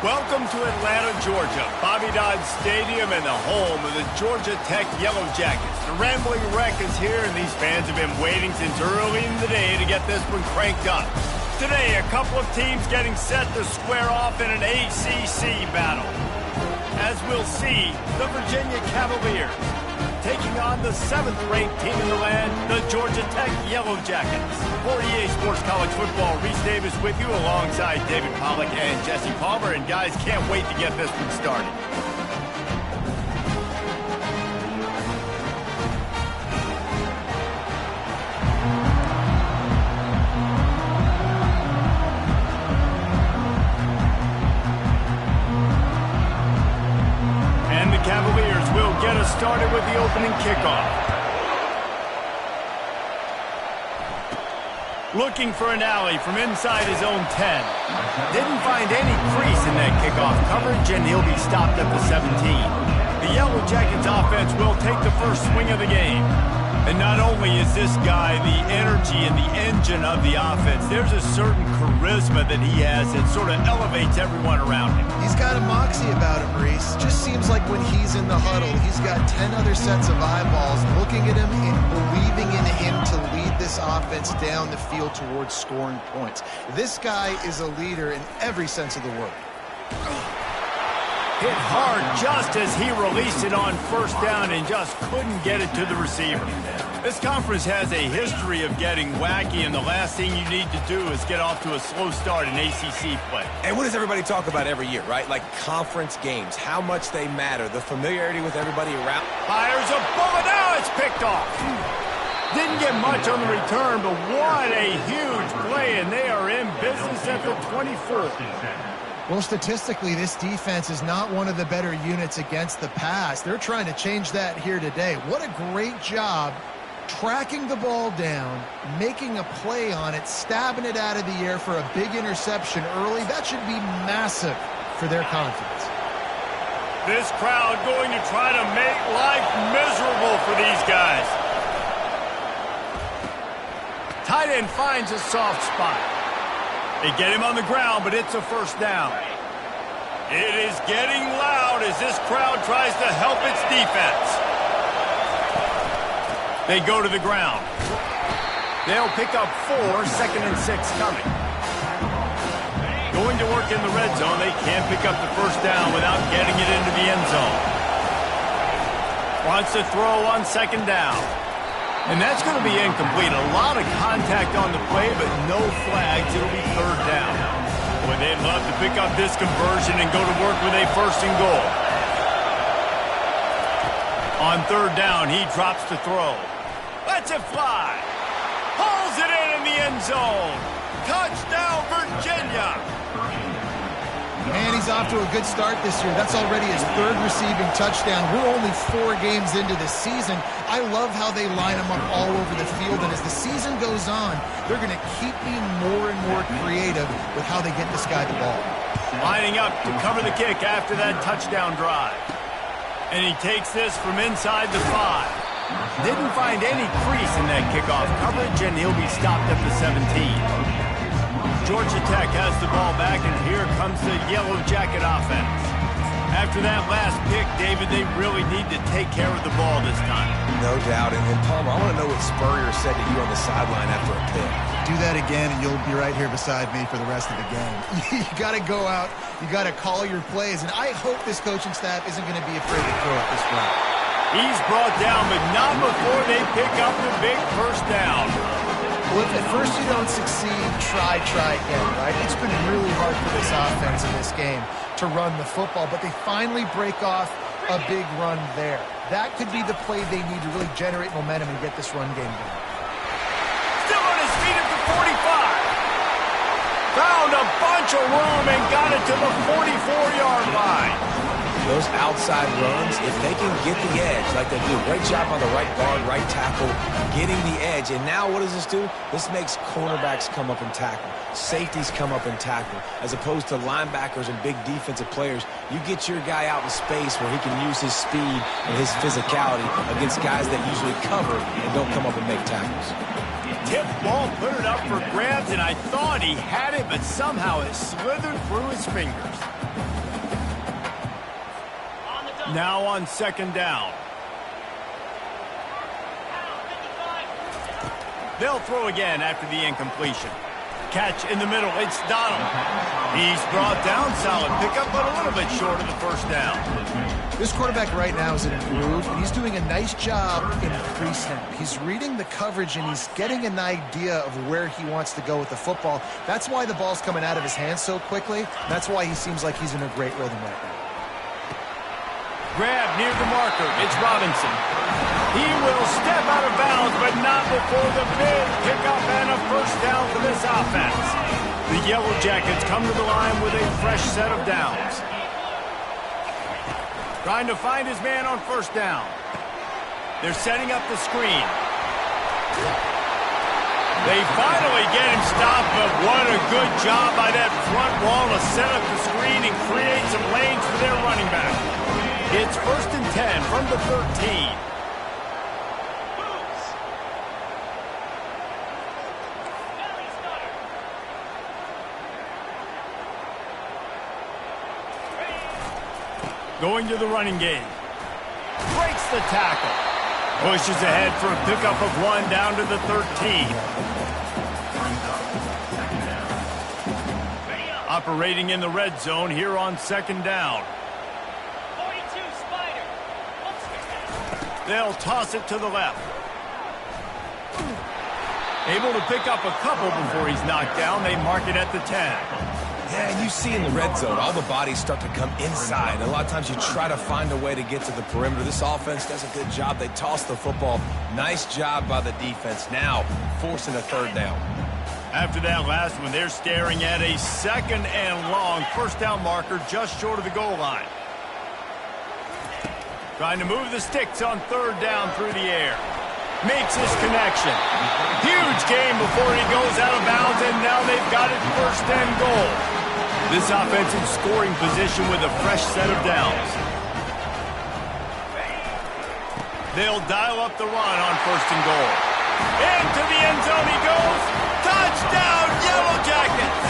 Welcome to Atlanta, Georgia, Bobby Dodd Stadium and the home of the Georgia Tech Yellow Jackets. The Rambling Wreck is here, and these fans have been waiting since early in the day to get this one cranked up. Today, a couple of teams getting set to square off in an ACC battle. As we'll see, the Virginia Cavaliers taking on the 7th-ranked team in the land, the Georgia Tech Yellow Jackets. For EA Sports College Football, Reese Davis with you alongside David Pollack and Jesse Palmer. And guys, can't wait to get this one started. Cavaliers will get us started with the opening kickoff. Looking for an alley from inside his own 10. Didn't find any crease in that kickoff coverage, and he'll be stopped at the 17. The Yellow Jackets offense will take the first swing of the game. And not only is this guy the energy and the engine of the offense, there's a certain charisma that he has that sort of elevates everyone around him. He's got a moxie about him, Reese. Just seems like when he's in the huddle, he's got 10 other sets of eyeballs looking at him and believing in him to lead this offense down the field towards scoring points. This guy is a leader in every sense of the word. Hit hard just as he released it on first down and just couldn't get it to the receiver. This conference has a history of getting wacky, and the last thing you need to do is get off to a slow start in ACC play. And what does everybody talk about every year, right? Like conference games, how much they matter, the familiarity with everybody around. Fires a bullet, now it's picked off. Didn't get much on the return, but what a huge play, and they are in business at the 24. Well, statistically, this defense is not one of the better units against the pass. They're trying to change that here today. What a great job tracking the ball down, making a play on it, stabbing it out of the air for a big interception early. That should be massive for their confidence. This crowd going to try to make life miserable for these guys. Tight end finds a soft spot. They get him on the ground, but it's a first down. It is getting loud as this crowd tries to help its defense. They go to the ground. They'll pick up 4, 2nd and 6 coming. Going to work in the red zone. They can't pick up the first down without getting it into the end zone. Wants to throw on 2nd down. And that's going to be incomplete. A lot of contact on the play, but no flags. It'll be 3rd down. Boy, they'd love to pick up this conversion and go to work with a 1st and goal. On 3rd down, he drops to throw. Lets it fly. Hauls it in the end zone. Touchdown, Virginia. Man, he's off to a good start this year. That's already his 3rd receiving touchdown. We're only 4 games into this season. I love how they line him up all over the field, and as the season goes on, they're going to keep being more and more creative with how they get this guy the ball. Lining up to cover the kick after that touchdown drive. And he takes this from inside the 5. Didn't find any crease in that kickoff coverage, and he'll be stopped at the 17. Georgia Tech has the ball back, and here comes the Yellow Jacket offense. After that last pick, David, they really need to take care of the ball this time. No doubt. And Palmer, I want to know what Spurrier said to you on the sideline after a pick. Do that again, and you'll be right here beside me for the rest of the game. You got to go out. You got to call your plays, and I hope this coaching staff isn't going to be afraid to throw it this way. He's brought down, but not before they pick up the big first down. Well, if at first you don't succeed, try again, right? It's been really hard for this offense in this game to run the football, but they finally break off a big run there. That could be the play they need to really generate momentum and get this run game going. Still on his feet at the 45. Found a bunch of room and got it to the 44-yard line. Those outside runs, if they can get the edge like they do, great job on the right guard, right tackle, getting the edge. And now what does this do? This makes cornerbacks come up and tackle. Safeties come up and tackle. As opposed to linebackers and big defensive players, you get your guy out in space where he can use his speed and his physicality against guys that usually cover and don't come up and make tackles. Tip ball, put it up for grabs, and I thought he had it, but somehow it slithered through his fingers. Now on second down. They'll throw again after the incompletion. Catch in the middle. It's Donald. He's brought down. Solid pickup, but a little bit short of the first down. This quarterback right now is in a groove, and he's doing a nice job in pre-snap. He's reading the coverage, and he's getting an idea of where he wants to go with the football. That's why the ball's coming out of his hands so quickly. That's why he seems like he's in a great rhythm right now. Grab near the marker. It's Robinson. He will step out of bounds, but not before the big pickup and a first down for this offense. The Yellow Jackets come to the line with a fresh set of downs. Trying to find his man on first down. They're setting up the screen. They finally get him stopped, but what a good job by that front wall to set up the screen and create some lanes for their running back. It's 1st and 10 from the 13. Going to the running game. Breaks the tackle. Pushes ahead for a pickup of 1 down to the 13. Operating in the red zone here on second down. They'll toss it to the left. Able to pick up a couple before he's knocked down. They mark it at the 10. Yeah, you see in the red zone, all the bodies start to come inside. A lot of times you try to find a way to get to the perimeter. This offense does a good job. They toss the football. Nice job by the defense. Now, forcing a third down. After that last one, they're staring at a 2nd and long. First down marker just short of the goal line. Trying to move the sticks on 3rd down through the air. Makes his connection. Huge game before he goes out of bounds, and now they've got it 1st and goal. This offense in scoring position with a fresh set of downs. They'll dial up the run on 1st and goal. Into the end zone he goes. Touchdown, Yellow Jackets!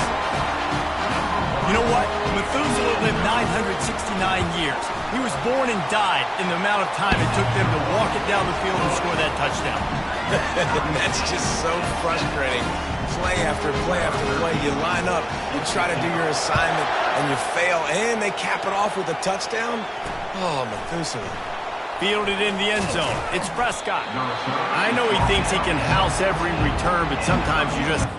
You know what? Methuselah lived 969 years. He was born and died in the amount of time it took them to walk it down the field and score that touchdown. That's just so frustrating. Play after play after play. You line up, you try to do your assignment, and you fail, and they cap it off with a touchdown? Oh, Methuselah. Fielded in the end zone. It's Prescott. I know he thinks he can house every return, but sometimes you just...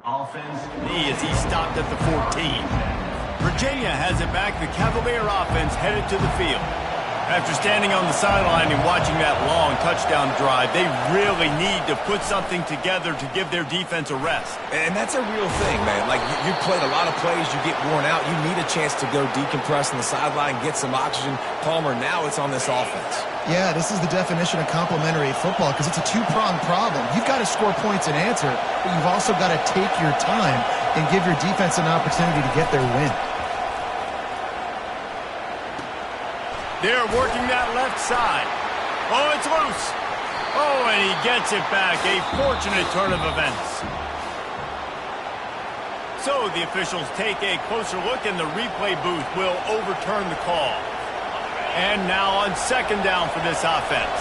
As he stopped at the 14. Virginia has it back. The Cavalier offense headed to the field. After standing on the sideline and watching that long touchdown drive, they really need to put something together to give their defense a rest. And that's a real thing, man. Like, you played a lot of plays, you get worn out, you need a chance to go decompress on the sideline, get some oxygen. Palmer, now it's on this offense. Yeah, this is the definition of complementary football because it's a two-pronged problem. You've got to score points and answer, but you've also got to take your time and give your defense an opportunity to get their win. They're working that left side. Oh, it's loose. Oh, and he gets it back. A fortunate turn of events. So the officials take a closer look, and the replay booth will overturn the call. And now on second down for this offense.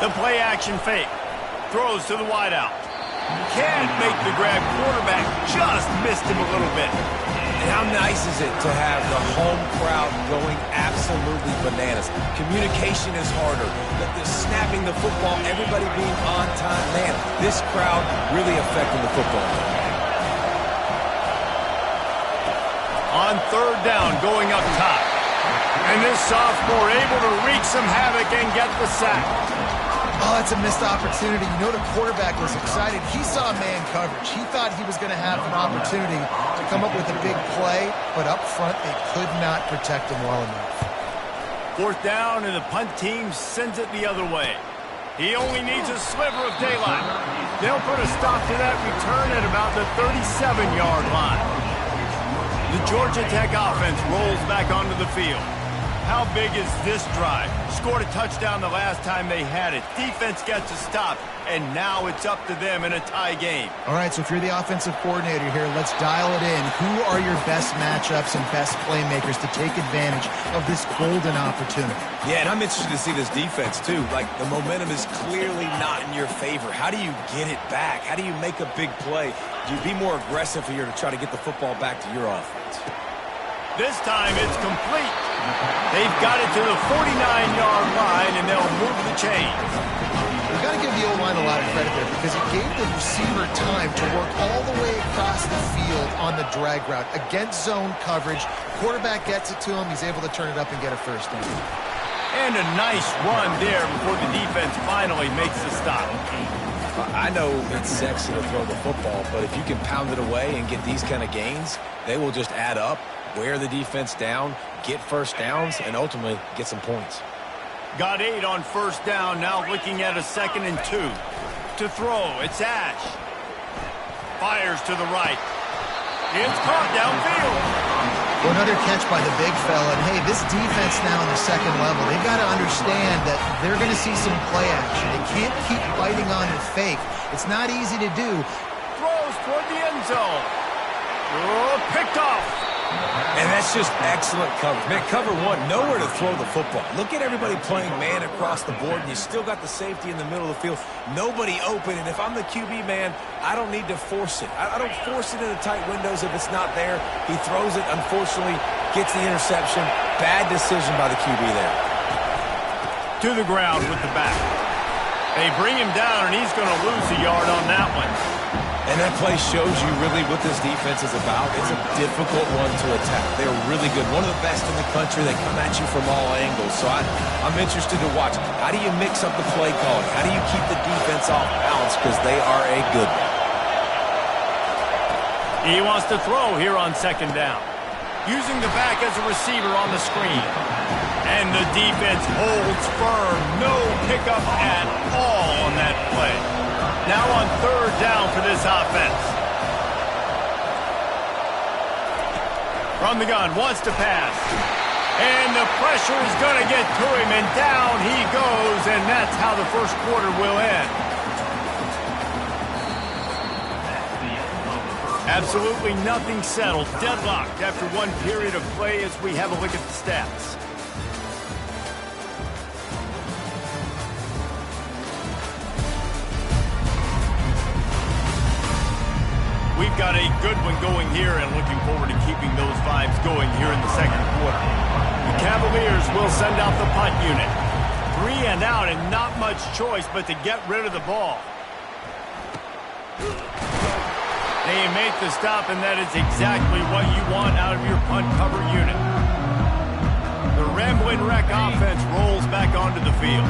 The play action fake. Throws to the wideout. Can't make the grab. Quarterback just missed him a little bit. And how nice is it to have the home crowd going absolutely bananas? Communication is harder. The snapping the football, everybody being on time. Man, this crowd really affecting the football. On third down, going up top. And this sophomore able to wreak some havoc and get the sack. Oh, that's a missed opportunity. You know the quarterback was excited. He saw man coverage. He thought he was going to have an opportunity to come up with a big play, but up front they could not protect him well enough. Fourth down, and the punt team sends it the other way. He only needs a sliver of daylight. They'll put a stop to that return at about the 37-yard line. The Georgia Tech offense rolls back onto the field. How big is this drive? Scored a touchdown the last time they had it. Defense gets a stop, and now it's up to them in a tie game. All right, so if you're the offensive coordinator here, let's dial it in. Who are your best matchups and best playmakers to take advantage of this golden opportunity? Yeah, and I'm interested to see this defense, too. Like, the momentum is clearly not in your favor. How do you get it back? How do you make a big play? Do you be more aggressive here to try to get the football back to your offense? This time it's complete. They've got it to the 49-yard line, and they'll move the chains. We've got to give the O-line a lot of credit there because it gave the receiver time to work all the way across the field on the drag route. Against zone coverage, quarterback gets it to him. He's able to turn it up and get a first down. And a nice run there before the defense finally makes the stop. I know it's sexy to throw the football, but if you can pound it away and get these kind of gains, they will just add up, wear the defense down, get first downs, and ultimately get some points. Got 8 on first down, now looking at a 2nd and 2. To throw, it's Ash. Fires to the right. It's caught downfield. Well, another catch by the big fella. And, hey, this defense now in the second level, they've got to understand that they're going to see some play action. They can't keep biting on the fake. It's not easy to do. Throws toward the end zone. Oh, picked off. And that's just excellent coverage. Man, cover one, nowhere to throw the football. Look at everybody playing man across the board, and you still got the safety in the middle of the field. Nobody open, and if I'm the QB, man, I don't need to force it. I don't force it into tight windows if it's not there. He throws it, unfortunately, gets the interception. Bad decision by the QB there. To the ground with the back. They bring him down, and he's going to lose a yard on that one. And that play shows you really what this defense is about. It's a difficult one to attack. They're really good. One of the best in the country. They come at you from all angles. So I'm interested to watch. How do you mix up the play calling? How do you keep the defense off balance? Because they are a good one. He wants to throw here on second down. Using the back as a receiver on the screen. And the defense holds firm. No pickup at all on that play. Now on third down for this offense. From the gun, wants to pass. And the pressure is going to get to him, and down he goes, and that's how the first quarter will end. Absolutely nothing settled. Deadlocked after one period of play as we have a look at the stats. We've got a good one going here and looking forward to keeping those vibes going here in the second quarter. The Cavaliers will send out the punt unit. 3 and out and not much choice but to get rid of the ball. They make the stop, and that is exactly what you want out of your punt cover unit. The Rambling Wreck offense rolls back onto the field.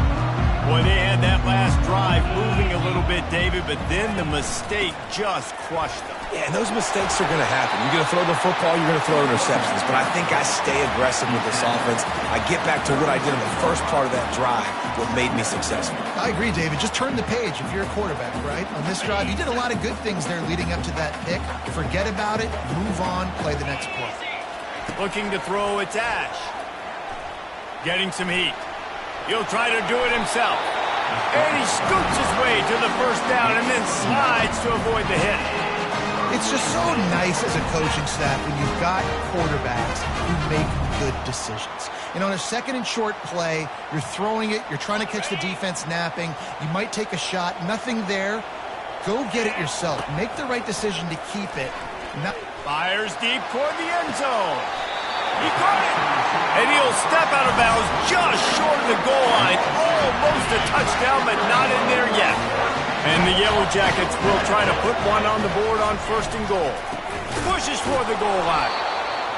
Boy, they had that last drive moving a little bit, David, but then the mistake just crushed them. Yeah, and those mistakes are going to happen. You're going to throw the football, you're going to throw interceptions. But I think I stay aggressive with this offense. I get back to what I did in the first part of that drive, what made me successful. I agree, David. Just turn the page if you're a quarterback, right? On this drive, you did a lot of good things there leading up to that pick. Forget about it, move on, play the next play. Looking to throw, it's Ash. Getting some heat. He'll try to do it himself. And he scoots his way to the first down and then slides to avoid the hit. It's just so nice as a coaching staff when you've got quarterbacks who make good decisions. And on a second and short play, you're throwing it, you're trying to catch the defense napping, you might take a shot, nothing there. Go get it yourself. Make the right decision to keep it. Fires deep toward the end zone. He caught it. And he'll step out of bounds just short of the goal line. Almost a touchdown, but not in there yet. And the Yellow Jackets will try to put one on the board on 1st and goal. Pushes for the goal line.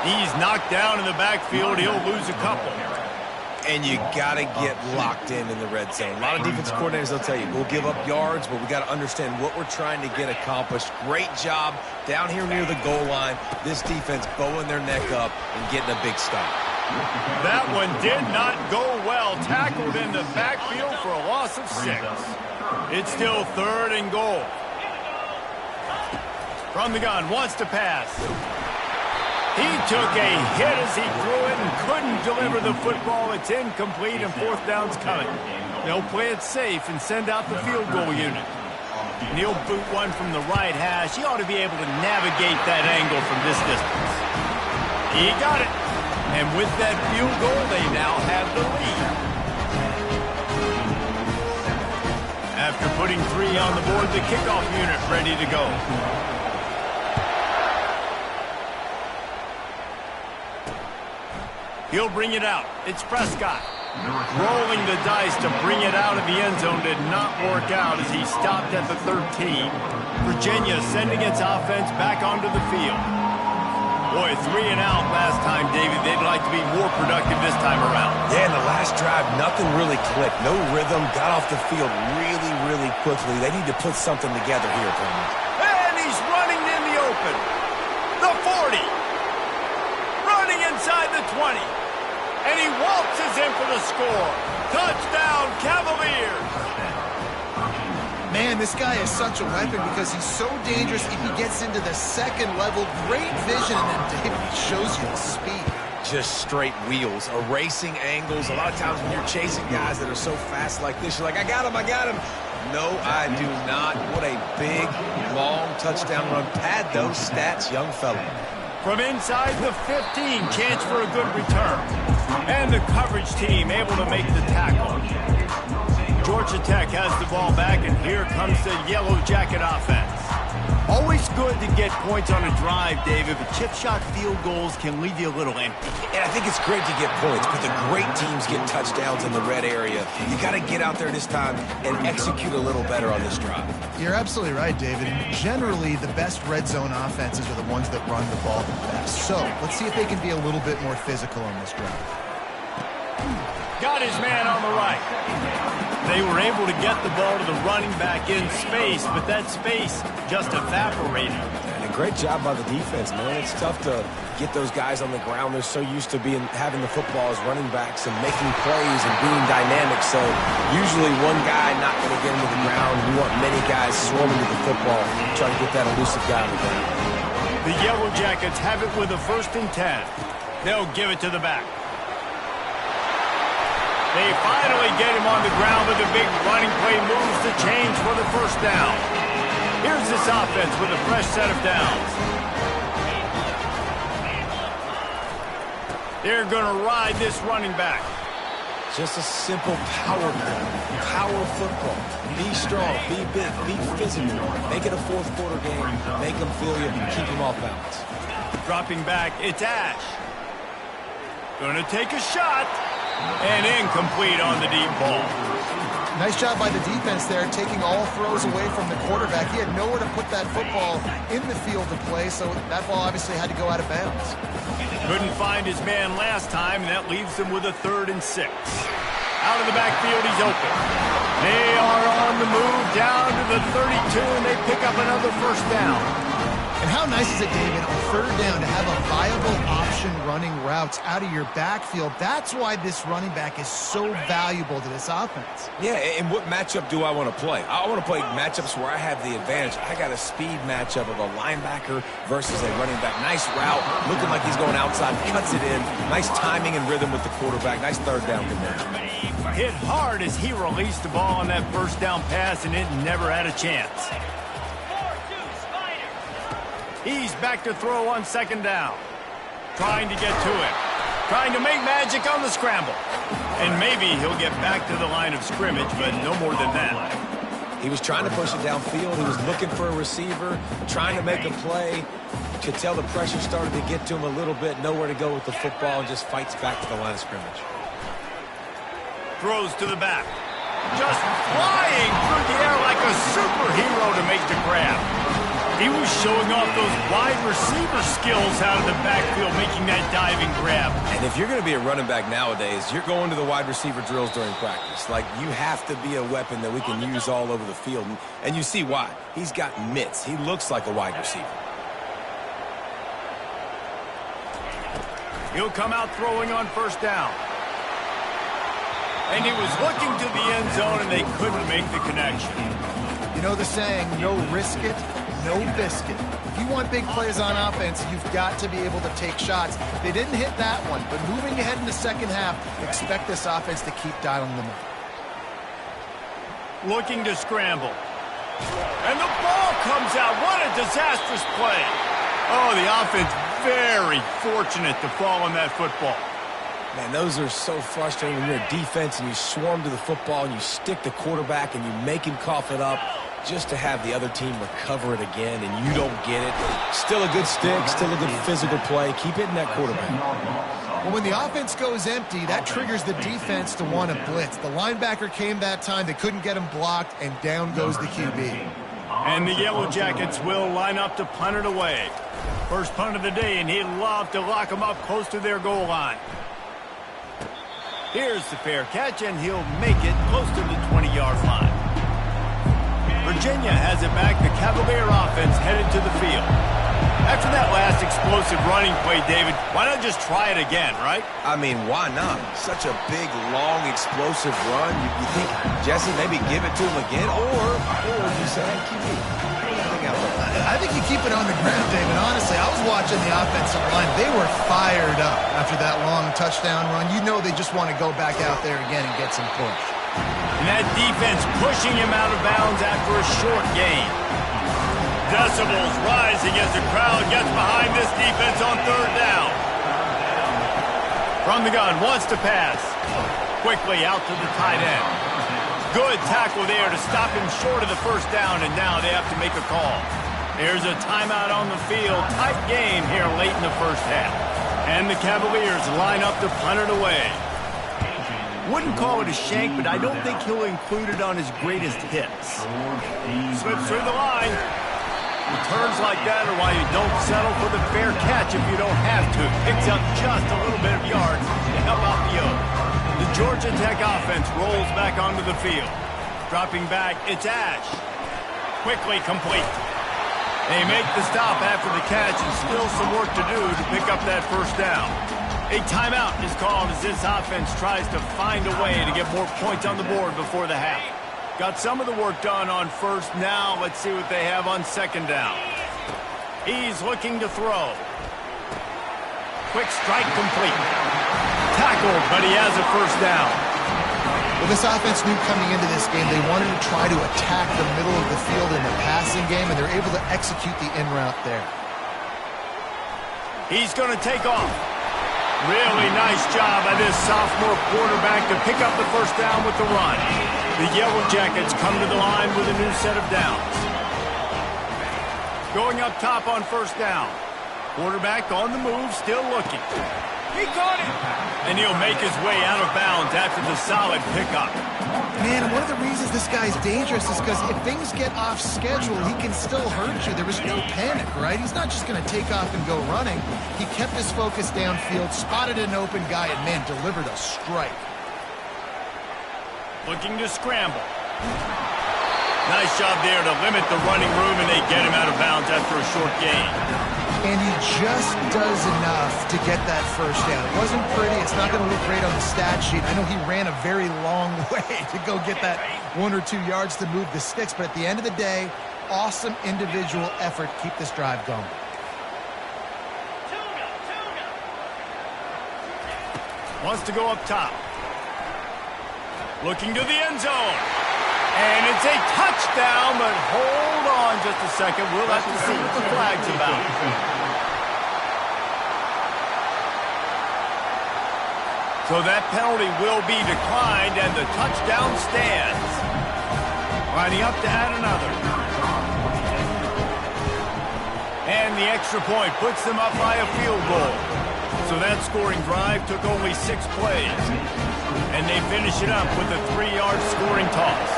He's knocked down in the backfield. He'll lose a couple. And you got to get locked in the red zone. A lot of defense coordinators, they'll tell you, we'll give up yards, but we got to understand what we're trying to get accomplished. Great job down here near the goal line. This defense bowing their neck up and getting a big stop. That one did not go well. Tackled in the backfield for a loss of 6. It's still 3rd and goal. From the gun, wants to pass. He took a hit as he threw it and couldn't deliver the football. It's incomplete and 4th down's coming. They'll play it safe and send out the field goal unit. And he'll boot one from the right hash. He ought to be able to navigate that angle from this distance. He got it. And with that field goal, they now have the lead. After putting 3 on the board, the kickoff unit ready to go. He'll bring it out. It's Prescott. Rolling the dice to bring it out of the end zone did not work out as he stopped at the 13. Virginia sending its offense back onto the field. Boy, 3 and out last time, David. They'd like to be more productive this time around. Yeah, in the last drive, nothing really clicked. No rhythm. Got off the field really, really quickly. They need to put something together here, Coleman. And he's running in the open. The 40. Running inside the 20. And he waltzes in for the score. Touchdown, Cavaliers. Man, this guy is such a weapon because he's so dangerous if he gets into the second level. Great vision, and then David shows you the speed. Just straight wheels, erasing angles. A lot of times when you're chasing guys that are so fast like this, you're like, I got him, I got him. No, I do not. What a big, long touchdown run. Pad those stats, young fella. From inside the 15, chance for a good return. And the coverage team able to make the tackle. Georgia Tech has the ball back, and here comes the Yellow Jacket offense. Always good to get points on a drive, David, but chip shot field goals can leave you a little empty. And I think it's great to get points, but the great teams get touchdowns in the red area. You got to get out there this time and execute a little better on this drive. You're absolutely right, David. Generally, the best red zone offenses are the ones that run the ball the best. So let's see if they can be a little bit more physical on this drive. Got his man on the right. They were able to get the ball to the running back in space, but that space just evaporated. And a great job by the defense, man. It's tough to get those guys on the ground. They're so used to having the football as running backs and making plays and being dynamic. So usually one guy not going to get into the ground. You want many guys swarming to the football, trying to get that elusive guy on the ground. The Yellow Jackets have it with a 1st and 10. They'll give it to the back. They finally get him on the ground, but the big running play moves the chains for the 1st down. Here's this offense with a fresh set of downs. They're going to ride this running back. Just a simple power play, power football. Be strong, be big, be physical. Make it a 4th quarter game. Make them feel you, keep them off balance. Dropping back, it's Ash. Going to take a shot. And incomplete on the deep ball. Nice job by the defense there, taking all throws away from the quarterback. He had nowhere to put that football in the field to play, so that ball obviously had to go out of bounds. Couldn't find his man last time, and that leaves him with a 3rd and 6. Out of the backfield, he's open. They are on the move down to the 32, and they pick up another first down. And how nice is it, David, on 3rd down to have a viable option running routes out of your backfield? That's why this running back is so valuable to this offense. Yeah, and what matchup do I want to play? I want to play matchups where I have the advantage. I got a speed matchup of a linebacker versus a running back. Nice route, looking like he's going outside, cuts it in. Nice timing and rhythm with the quarterback. Nice 3rd down conversion. Hit hard as he released the ball on that first down pass, and it never had a chance. He's back to throw on 2nd down. Trying to get to it. Trying to make magic on the scramble. And maybe he'll get back to the line of scrimmage, but no more than that. He was trying to push it downfield. He was looking for a receiver, trying to make a play. Could tell the pressure started to get to him a little bit. Nowhere to go with the football, and just fights back to the line of scrimmage. Throws to the back. Just flying through the air like a superhero to make the grab. He was showing off those wide receiver skills out of the backfield, making that diving grab. And if you're going to be a running back nowadays, you're going to the wide receiver drills during practice. Like, you have to be a weapon that we can use all over the field. And you see why. He's got mitts. He looks like a wide receiver. He'll come out throwing on 1st down. And he was looking to the end zone, and they couldn't make the connection. You know the saying, no risk it, no biscuit. If you want big plays on offense, you've got to be able to take shots. They didn't hit that one, but moving ahead in the 2nd half, expect this offense to keep dialing them up. Looking to scramble. And the ball comes out. What a disastrous play. Oh, the offense very fortunate to fall on that football. Man, those are so frustrating when you're a defense and you swarm to the football and you stick the quarterback and you make him cough it up just to have the other team recover it again and you don't get it. Still a good stick, still a good physical play. Keep hitting that quarterback. Well, when the offense goes empty, that triggers the defense to want to blitz. The linebacker came that time. They couldn't get him blocked, and down goes the QB. And the Yellow Jackets will line up to punt it away. First punt of the day, and he'd love to lock them up close to their goal line. Here's the fair catch, and he'll make it close to the 20-yard line. Virginia has it back. The Cavalier offense headed to the field. After that last explosive running play, David, why not just try it again, right? I mean, why not? Such a big, long, explosive run. You think, Jesse, maybe give it to him again? Or you say, hey, QB, I think you keep it on the ground, David. Honestly, I was watching the offensive line. They were fired up after that long touchdown run. You know they just want to go back out there again and get some push. And that defense pushing him out of bounds after a short gain. Decibels rising as the crowd gets behind this defense on 3rd down. From the gun, wants to pass. Quickly out to the tight end. Good tackle there to stop him short of the first down, and now they have to make a call. There's a timeout on the field. Tight game here late in the first half. And the Cavaliers line up to punt it away. Wouldn't call it a shank, but I don't think he'll include it on his greatest hits. Slips through the line. Returns like that are why you don't settle for the fair catch if you don't have to. Picks up just a little bit of yards to help out the Oak. The Georgia Tech offense rolls back onto the field. Dropping back, it's Ash. Quickly complete. They make the stop after the catch and still some work to do to pick up that first down. A timeout is called as this offense tries to find a way to get more points on the board before the half. Got some of the work done on first. Now let's see what they have on 2nd down. He's looking to throw. Quick strike complete. Tackled, but he has a first down. Well, this offense knew coming into this game they wanted to try to attack the middle of the field in the passing game, and they're able to execute the in route there. He's going to take off. Really nice job by this sophomore quarterback to pick up the first down with the run. The Yellow Jackets come to the line with a new set of downs. Going up top on 1st down. Quarterback on the move, still looking. He caught it! And he'll make his way out of bounds after the solid pickup. Man, one of the reasons this guy's dangerous is because if things get off schedule, he can still hurt you. There was no panic, right? He's not just going to take off and go running. He kept his focus downfield, spotted an open guy, and, man, delivered a strike. Looking to scramble. Nice job there to limit the running room, and they get him out of bounds after a short gain. And he just does enough to get that first down. It wasn't pretty. It's not going to look great on the stat sheet. I know he ran a very long way to go get that 1 or 2 yards to move the sticks, but at the end of the day, awesome individual effort to keep this drive going. Wants to go up top. Looking to the end zone. And it's a touchdown, but hold on just a second. We'll have to see what the flag's about. So that penalty will be declined, and the touchdown stands. Lining up to add another. And the extra point puts them up by a field goal. So that scoring drive took only 6 plays. And they finish it up with a 3-yard scoring toss.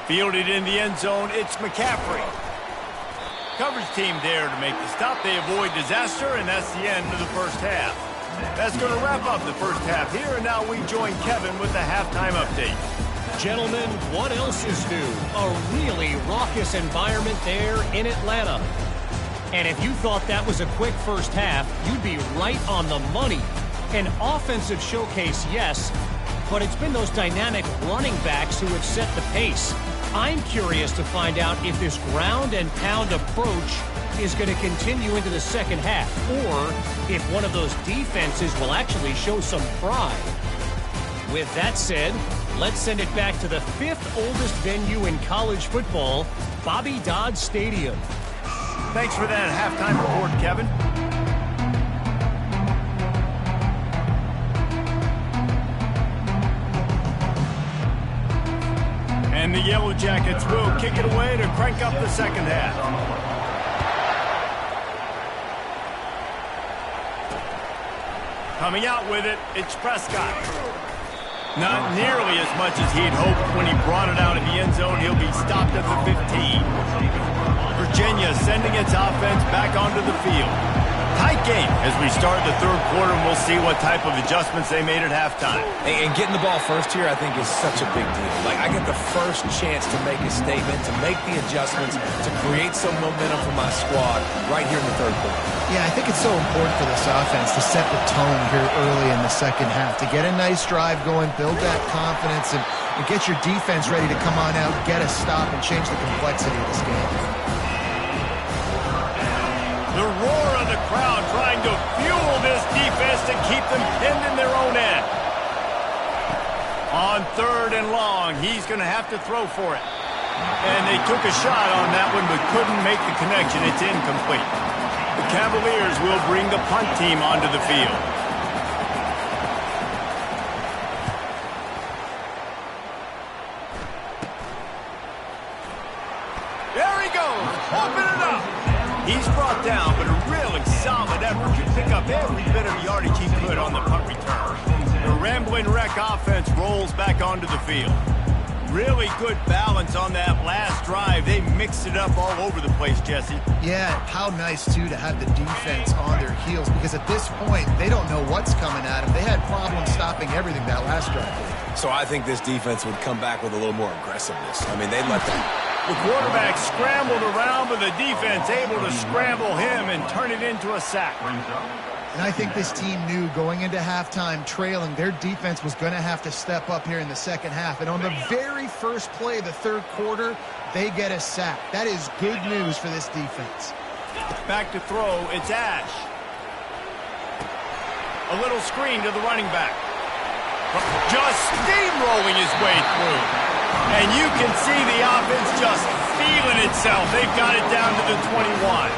Fielded in the end zone, it's McCaffrey. Coverage team there to make the stop. They avoid disaster, and that's the end of the first half. That's going to wrap up the first half here, and now we join Kevin with the halftime update. Gentlemen, what else is new? A really raucous environment there in Atlanta. And if you thought that was a quick first half, you'd be right on the money. An offensive showcase, yes, but it's been those dynamic running backs who have set the pace. I'm curious to find out if this ground and pound approach is going to continue into the second half, or if one of those defenses will actually show some pride. With that said, let's send it back to the 5th oldest venue in college football, Bobby Dodd Stadium. Thanks for that halftime report, Kevin. And the Yellow Jackets will kick it away to crank up the second half. Coming out with it, it's Prescott. Not nearly as much as he'd hoped when he brought it out in the end zone. He'll be stopped at the 15. Virginia sending its offense back onto the field. Tight game as we start the third quarter, and we'll see what type of adjustments they made at halftime. And getting the ball first here, I think, is such a big deal. Like, I get the first chance to make a statement, to make the adjustments, to create some momentum for my squad right here in the third quarter. Yeah, I think it's so important for this offense to set the tone here early in the second half, to get a nice drive going, build that confidence, and get your defense ready to come on out, get a stop, and change the complexity of this game. The roar of the crowd trying to fuel this defense to keep them pinned in their own end. On 3rd and long, he's going to have to throw for it. And they took a shot on that one but couldn't make the connection. It's incomplete. The Cavaliers will bring the punt team onto the field. There he goes, open it up. He's brought down, but a really solid effort to pick up every bit of yardage he could on the punt return. The Rambling Wreck offense rolls back onto the field. Really good balance on that last drive. They mixed it up all over the place, Jesse. Yeah, how nice, too, to have the defense on their heels, because at this point, they don't know what's coming at them. They had problems stopping everything that last drive. So I think this defense would come back with a little more aggressiveness. I mean, they let that... The quarterback scrambled around, but the defense able to scramble him and turn it into a sack. And I think this team knew going into halftime trailing, their defense was going to have to step up here in the second half. And on the very first play of the third quarter, they get a sack. That is good news for this defense. Back to throw, it's Ash. A little screen to the running back. Just steamrolling his way through. And you can see the offense just feeling itself. They've got it down to the 21.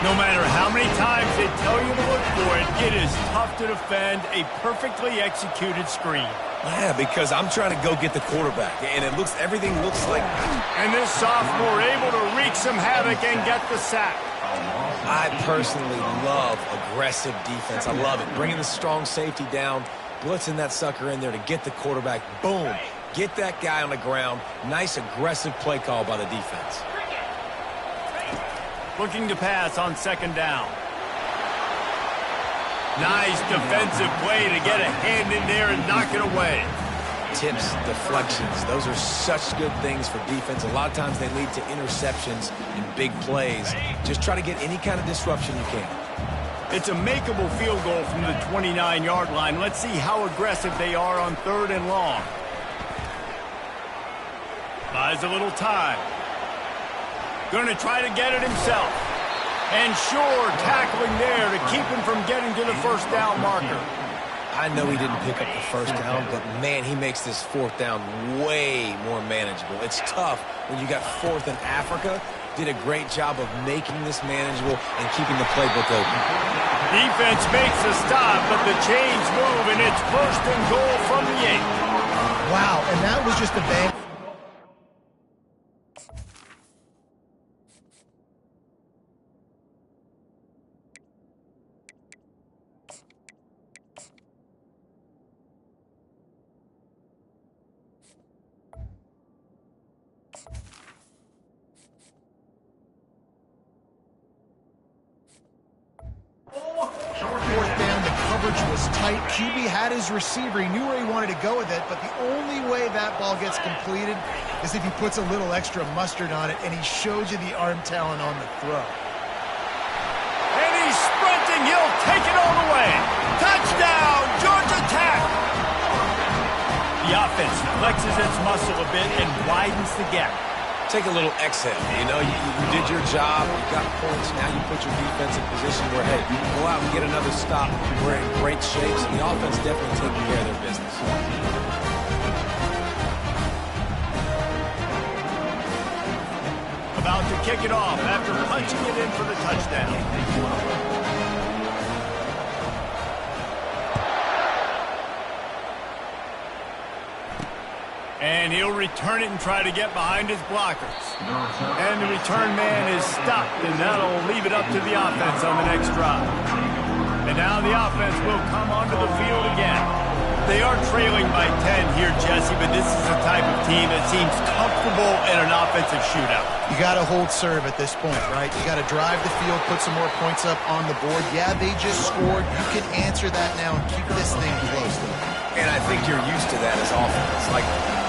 No matter how many times they tell you to look for it, it is tough to defend a perfectly executed screen. Yeah, because I'm trying to go get the quarterback, and everything looks like... And this sophomore able to wreak some havoc and get the sack. I personally love aggressive defense. I love it. Bringing the strong safety down, blitzing that sucker in there to get the quarterback. Boom. Get that guy on the ground. Nice aggressive play call by the defense. Looking to pass on second down. Nice defensive play to get a hand in there and knock it away. Tips, deflections, those are such good things for defense. A lot of times they lead to interceptions and big plays. Just try to get any kind of disruption you can. It's a makeable field goal from the 29-yard line. Let's see how aggressive they are on 3rd and long. Buys a little time. Going to try to get it himself. And sure, tackling there to keep him from getting to the first down marker. I know he didn't pick up the first down, but man, he makes this 4th down way more manageable. It's tough when you got 4th in Africa. Did a great job of making this manageable and keeping the playbook open. Defense makes a stop, but the chains move, and it's 1st and goal from the 8. Wow, and that was just a bang. Tight. QB had his receiver. He knew where he wanted to go with it, but the only way that ball gets completed is if he puts a little extra mustard on it, and he showed you the arm talent on the throw. And he's sprinting. He'll take it all the way. Touchdown, Georgia Tech. The offense flexes its muscle a bit and widens the gap. Take a little exhale. You know, you did your job. You got points. Now you put your defense in position where, hey, you can go out and get another stop. We're in great shape, and the offense definitely taking care of their business. About to kick it off after punching it in for the touchdown. And he'll return it and try to get behind his blockers. And the return man is stopped, and that'll leave it up to the offense on the next drive. And now the offense will come onto the field again. They are trailing by 10 here, Jesse, but this is the type of team that seems comfortable in an offensive shootout. You got to hold serve at this point, right? You got to drive the field, put some more points up on the board. Yeah, they just scored. You can answer that now and keep this thing close. And I think you're used to that as offense. Like,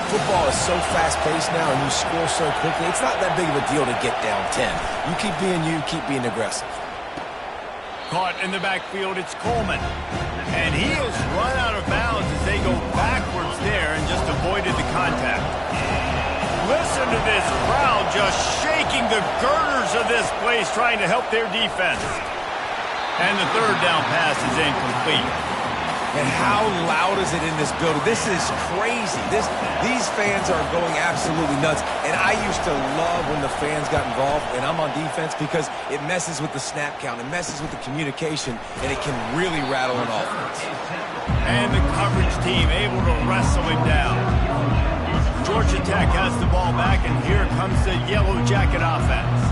football is so fast-paced now and you score so quickly, it's not that big of a deal to get down 10. You keep being aggressive. Caught in the backfield, it's Coleman. And he has run out of bounds as they go backwards there and just avoided the contact. Listen to this crowd just shaking the girders of this place trying to help their defense. And the 3rd down pass is incomplete. And how loud is it in this building? This is crazy. These fans are going absolutely nuts. And I used to love when the fans got involved, and I'm on defense, because it messes with the snap count. It messes with the communication, and it can really rattle an offense. And the coverage team able to wrestle him down. Georgia Tech has the ball back, and here comes the Yellow Jacket offense.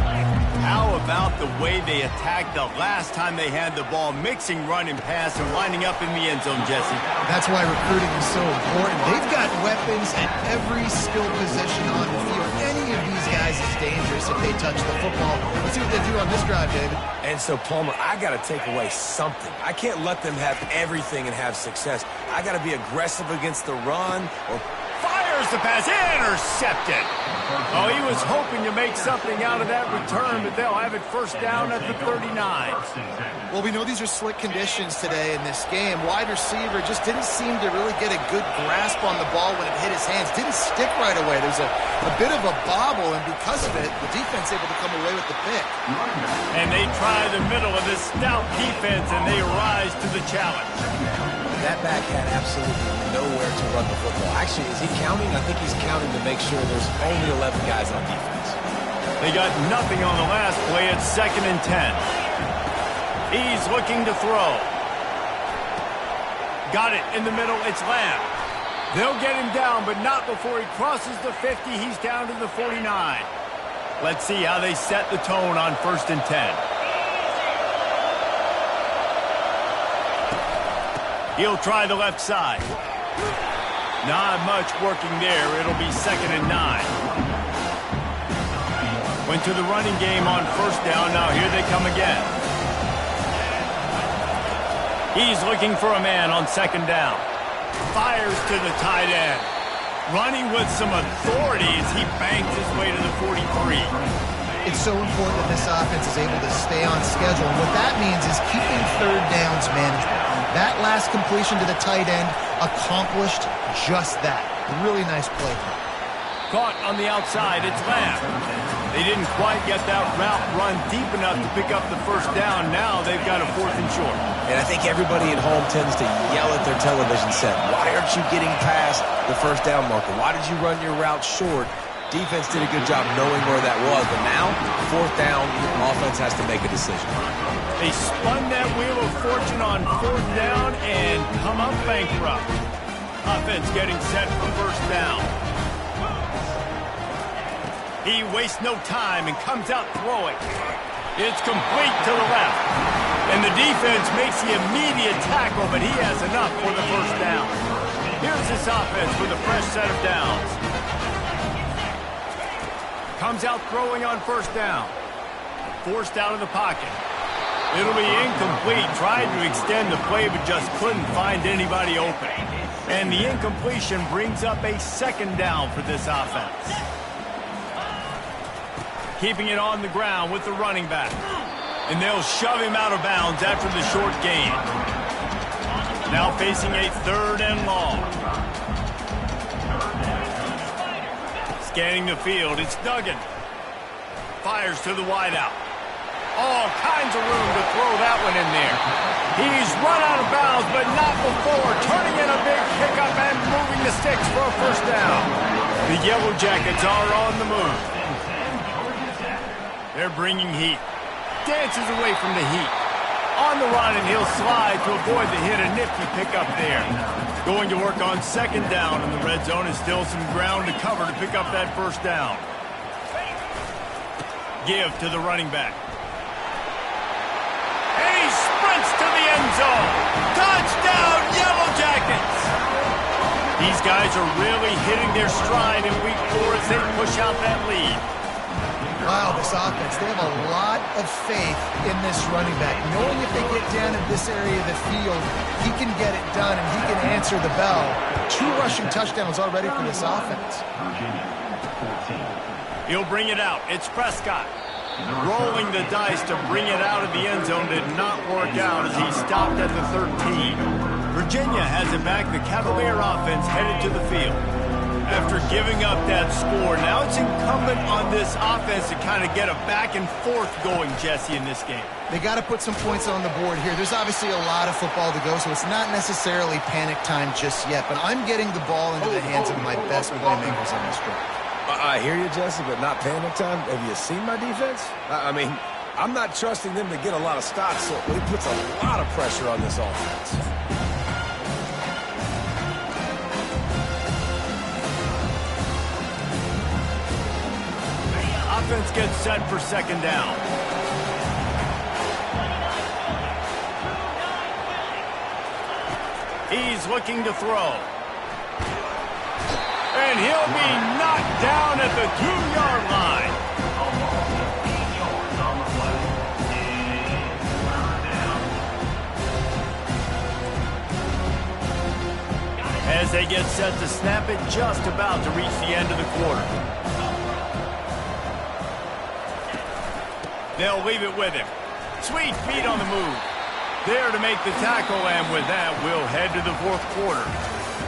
How about the way they attacked the last time they had the ball, mixing run and pass and lining up in the end zone, Jesse? That's why recruiting is so important. They've got weapons at every skill position on the field. Any of these guys is dangerous if they touch the football. Let's see what they do on this drive, David. And so, Palmer, I got to take away something. I can't let them have everything and have success. I got to be aggressive against the run or fires the pass, intercepted. Oh, he was hoping to make something out of that return, but they'll have it 1st down at the 39. Well, we know these are slick conditions today in this game. Wide receiver just didn't seem to really get a good grasp on the ball when it hit his hands. Didn't stick right away. There's a bit of a bobble, and because of it, the defense able to come away with the pick. And they try the middle of this stout defense, and they rise to the challenge. That back had absolutely nowhere to run the football. Actually, is he counting? I think he's counting to make sure there's only 11 guys on defense. They got nothing on the last play. It's 2nd and 10. He's looking to throw. Got it in the middle. It's Lamb. They'll get him down, but not before he crosses the 50. He's down to the 49. Let's see how they set the tone on 1st and 10. He'll try the left side. Not much working there. It'll be 2nd and 9. Went to the running game on 1st down. Now here they come again. He's looking for a man on 2nd down. Fires to the tight end. Running with some authority as he banks his way to the 43. It's so important that this offense is able to stay on schedule. And what that means is keeping 3rd downs manageable. That last completion to the tight end accomplished just that. Really nice play. Caught on the outside. It's Lamb. They didn't quite get that route run deep enough to pick up the 1st down. Now they've got a 4th and short. And I think everybody at home tends to yell at their television set. Why aren't you getting past the 1st down marker? Why did you run your route short? Defense did a good job knowing where that was. But now, 4th down, offense has to make a decision. They spun that wheel of fortune on 4th down and come up bankrupt. Offense getting set for 1st down. He wastes no time and comes out throwing. It's complete to the left. And the defense makes the immediate tackle, but he has enough for the 1st down. Here's this offense with a fresh set of downs. Comes out throwing on 1st down. Forced out of the pocket. It'll be incomplete. Tried to extend the play, but just couldn't find anybody open. And the incompletion brings up a 2nd down for this offense. Keeping it on the ground with the running back. And they'll shove him out of bounds after the short gain. Now facing a 3rd and long. Scanning the field, it's Duggan. Fires to the wideout. All kinds of room to throw that one in there. He's run out of bounds, but not before. Turning in a big pickup and moving the sticks for a 1st down. The Yellow Jackets are on the move. They're bringing heat. Dances away from the heat. On the run, and he'll slide to avoid the hit. A nifty pickup there. Going to work on 2nd down in the red zone. Is still some ground to cover to pick up that 1st down. Give to the running back. And he sprints to the end zone. Touchdown, Yellow Jackets! These guys are really hitting their stride in week 4 as they push out that lead. Wow, this offense, they have a lot of faith in this running back. Knowing if they get down in this area of the field, he can get it done and he can answer the bell. 2 rushing touchdowns already for this offense. He'll bring it out. It's Prescott. Rolling the dice to bring it out of the end zone did not work out as he stopped at the 13. Virginia has it back. The Cavalier offense headed to the field. After giving up that score, now it's incumbent on this offense to kind of get a back and forth going, Jesse, in this game. They got to put some points on the board here. There's obviously a lot of football to go, so it's not necessarily panic time just yet, but I'm getting the ball into the hands of my best playmakers on this drive. I hear you, Jesse, but not panic time. Have you seen my defense? I mean, I'm not trusting them to get a lot of stops, so it puts a lot of pressure on this offense. Offense gets set for 2nd down. He's looking to throw. And he'll be knocked down at the 2-yard line. As they get set to snap it, just about to reach the end of the quarter. They'll leave it with him. Sweet feet on the move. There to make the tackle, and with that, we'll head to the 4th quarter.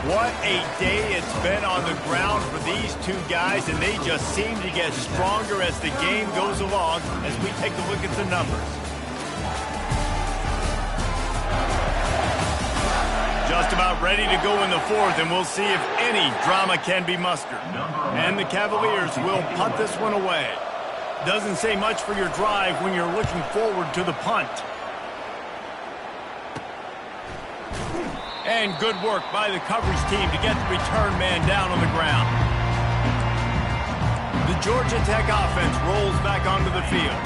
What a day it's been on the ground for these 2 guys, and they just seem to get stronger as the game goes along as we take a look at the numbers. Just about ready to go in the 4th, and we'll see if any drama can be mustered. And the Cavaliers will punt this one away. Doesn't say much for your drive when you're looking forward to the punt. And good work by the coverage team to get the return man down on the ground. The Georgia Tech offense rolls back onto the field.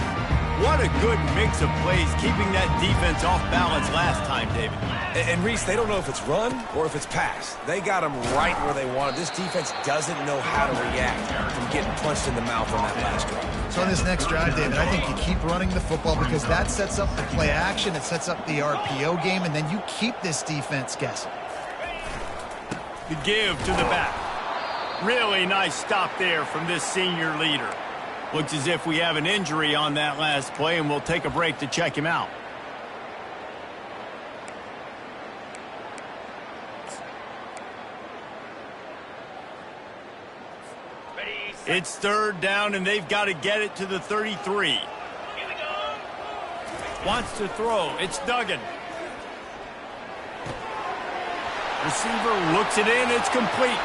What a good mix of plays, keeping that defense off balance last time, David. And Reese, they don't know if it's run or if it's pass. They got them right where they want it. This defense doesn't know how to react from getting punched in the mouth on that last drive. So on this next drive, David, I think you keep running the football because that sets up the play action, it sets up the RPO game, and then you keep this defense guessing. The give to the back. Really nice stop there from this senior leader. Looks as if we have an injury on that last play, and we'll take a break to check him out. It's third down, and they've got to get it to the 33. Wants to throw. It's Duggan. Receiver looks it in. It's complete.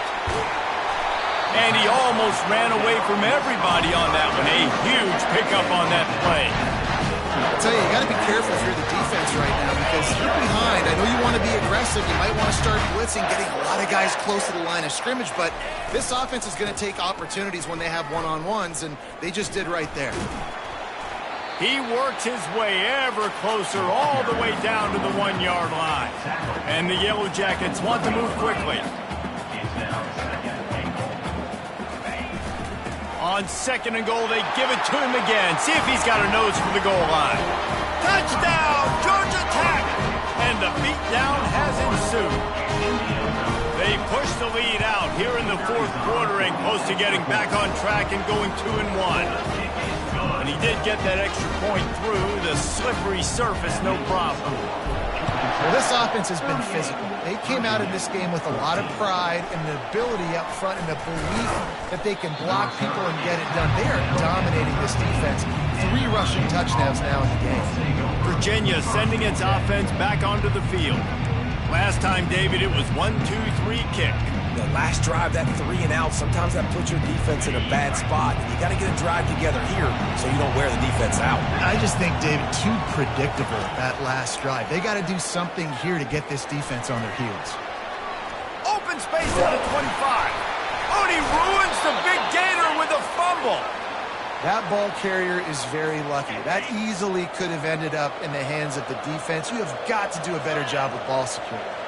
And he almost ran away from everybody on that one. A huge pickup on that play. I'll tell you got to be careful if you're the defense right now because you're behind. I know you want to be aggressive. You might want to start blitzing, getting a lot of guys close to the line of scrimmage, but this offense is going to take opportunities when they have one-on-ones, and they just did right there. He works his way ever closer all the way down to the 1-yard line. And the Yellow Jackets want to move quickly. On second and goal, they give it to him again. See if he's got a nose for the goal line. Touchdown, Georgia Tech! And the beatdown has ensued. They push the lead out here in the fourth quarter and close to getting back on track and going 2-1. And he did get that extra point through the slippery surface, no problem. Well, this offense has been physical. They came out in this game with a lot of pride and the ability up front and the belief that they can block people and get it done. They are dominating this defense. 3 rushing touchdowns now in the game. Virginia sending its offense back onto the field. Last time, David, it was 1-2-3 kick. The last drive, that 3 and out, sometimes that puts your defense in a bad spot. You got to get a drive together here so you don't wear the defense out. I just think, David, too predictable that last drive. They got to do something here to get this defense on their heels. Open space on the 25. Oh, and he ruins the big gainer with a fumble. That ball carrier is very lucky. That easily could have ended up in the hands of the defense. You have got to do a better job with ball security.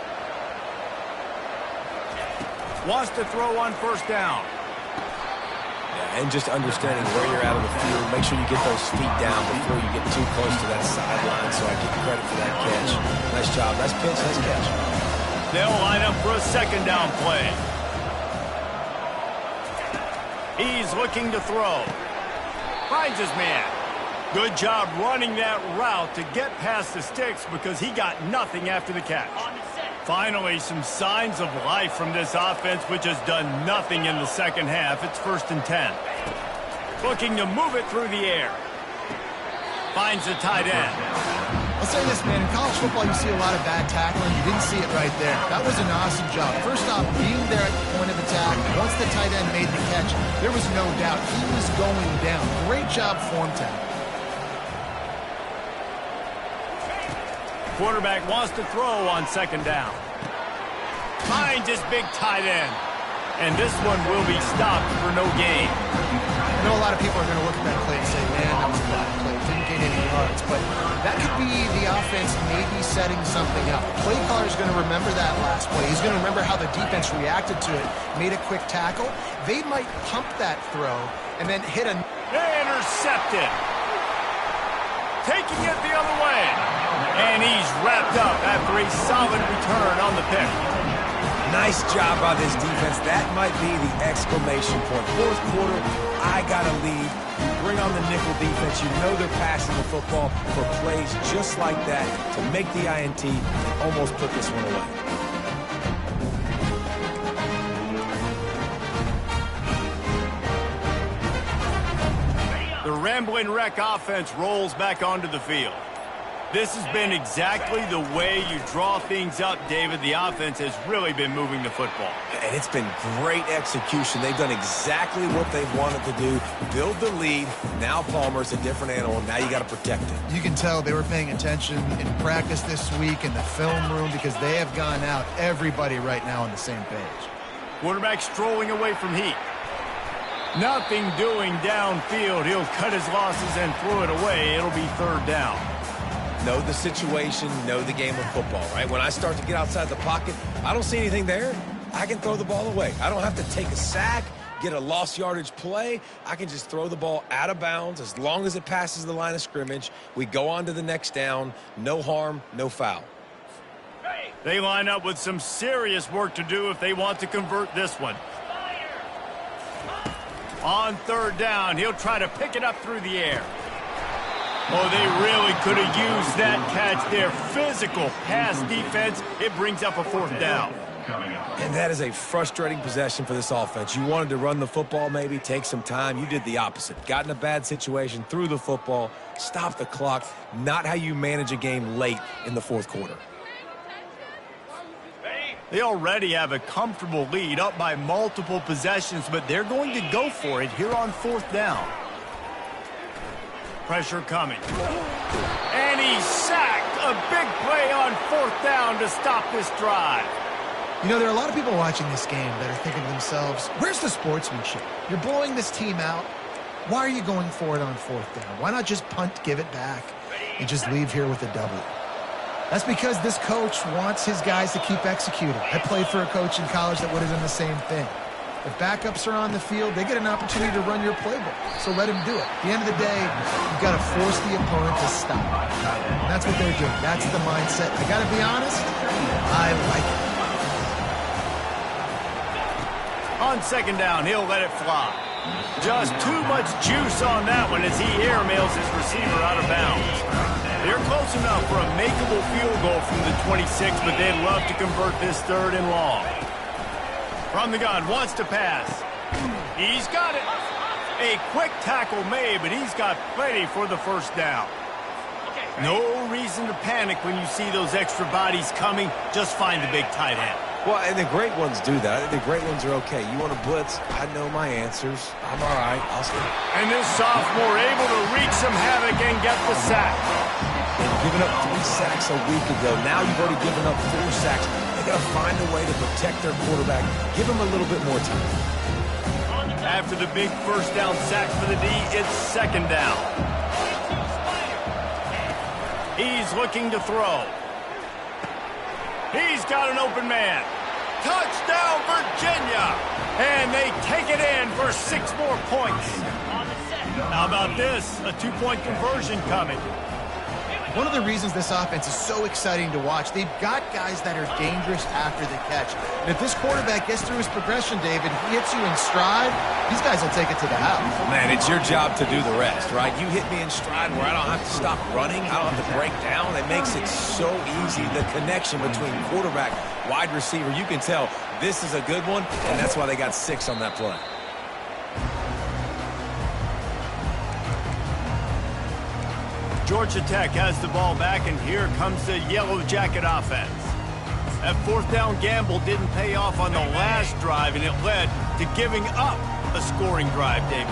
Wants to throw on first down. Yeah, and just understanding where you're at on the field. Make sure you get those feet down before you get too close to that sideline, so I give credit for that catch. Nice job. Nice pitch. Nice catch. They'll line up for a second down play. He's looking to throw. Finds his man. Good job running that route to get past the sticks because he got nothing after the catch. Finally, some signs of life from this offense, which has done nothing in the second half. It's 1st and 10. Looking to move it through the air. Finds the tight end. I'll say this, man. In college football, you see a lot of bad tackling. You didn't see it right there. That was an awesome job. First off, being there at the point of attack. Once the tight end made the catch, there was no doubt he was going down. Great job form tackle. Quarterback wants to throw on second down. Finds his big tight end. And this one will be stopped for no gain. I know a lot of people are going to look at that play and say, man, that was a bad play. Didn't gain any yards. But that could be the offense maybe setting something up. The play caller is going to remember that last play. He's going to remember how the defense reacted to it, made a quick tackle. They might pump that throw and then hit a... Intercepted. Taking it the other way. And he's wrapped up after a solid return on the pick. Nice job by this defense. That might be the exclamation point. Fourth quarter, I got a lead. You bring on the nickel defense. You know they're passing the football for plays just like that to make the INT and almost put this one away. The Rambling Wreck offense rolls back onto the field. This has been exactly the way you draw things up, David. The offense has really been moving the football. And it's been great execution. They've done exactly what they wanted to do. Build the lead. Now Palmer's a different animal. Now you got to protect it. You can tell they were paying attention in practice this week in the film room because they have gone out, everybody right now on the same page. Quarterback strolling away from heat. Nothing doing downfield. He'll cut his losses and throw it away. It'll be third down. Know the situation, know the game of football, right? When I start to get outside the pocket, I don't see anything there. I can throw the ball away. I don't have to take a sack, get a lost yardage play. I can just throw the ball out of bounds as long as it passes the line of scrimmage. We go on to the next down. No harm, no foul. They line up with some serious work to do if they want to convert this one. On third down, he'll try to pick it up through the air. Oh, they really could have used that catch there. Physical pass defense. It brings up a fourth down. And that is a frustrating possession for this offense. You wanted to run the football, maybe take some time. You did the opposite. Got in a bad situation, threw the football, stopped the clock. Not how you manage a game late in the fourth quarter. They already have a comfortable lead, up by multiple possessions, but they're going to go for it here on fourth down. Pressure coming. And he's sacked. A big play on fourth down to stop this drive. You know, there are a lot of people watching this game that are thinking to themselves, where's the sportsmanship? You're blowing this team out. Why are you going for it on fourth down? Why not just punt, give it back, and just leave here with a W? That's because this coach wants his guys to keep executing. I played for a coach in college that would have done the same thing. If backups are on the field, they get an opportunity to run your playbook. So let him do it. At the end of the day, you've got to force the opponent to stop. And that's what they're doing. That's the mindset. I got to be honest, I like it. On second down, he'll let it fly. Just too much juice on that one as he airmails his receiver out of bounds. They're close enough for a makeable field goal from the 26, but they'd love to convert this third and long. From the gun, wants to pass. He's got it. A quick tackle made, but he's got plenty for the first down. No reason to panic when you see those extra bodies coming. Just find the big tight end. Well, and the great ones do that. I think the great ones are okay. You want to blitz? I know my answers. I'm all right. I'll stay. And this sophomore able to wreak some havoc and get the sack. They've given up 3 sacks a week ago. Now you've already given up 4 sacks. They got to find a way to protect their quarterback. Give him a little bit more time. After the big first down sack for the D, it's second down. He's looking to throw. He's got an open man. Touchdown, Virginia! And they take it in for 6 more points. How about this? A 2-point conversion coming. One of the reasons this offense is so exciting to watch, they've got guys that are dangerous after the catch. And if this quarterback gets through his progression, David, he hits you in stride, these guys will take it to the house. Man, it's your job to do the rest, right? You hit me in stride where I don't have to stop running. I don't have to break down. It makes it so easy. The connection between quarterback, wide receiver, you can tell this is a good one, and that's why they got 6 on that play. Georgia Tech has the ball back, and here comes the Yellow Jacket offense. That fourth down gamble didn't pay off on the last drive, and it led to giving up a scoring drive, David.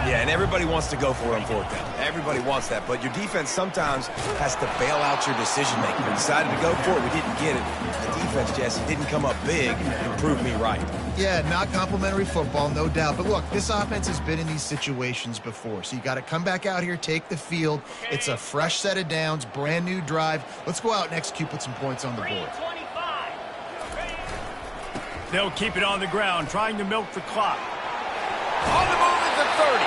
Yeah, and everybody wants to go for it on fourth down. Everybody wants that, but your defense sometimes has to bail out your decision-making. We decided to go for it. We didn't get it. The defense, Jesse, didn't come up big and prove me right. Yeah, not complimentary football, no doubt. But look, this offense has been in these situations before. So you got to come back out here, take the field. It's a fresh set of downs, brand new drive. Let's go out and execute, put some points on the board. They'll keep it on the ground, trying to milk the clock. On the move at the 30.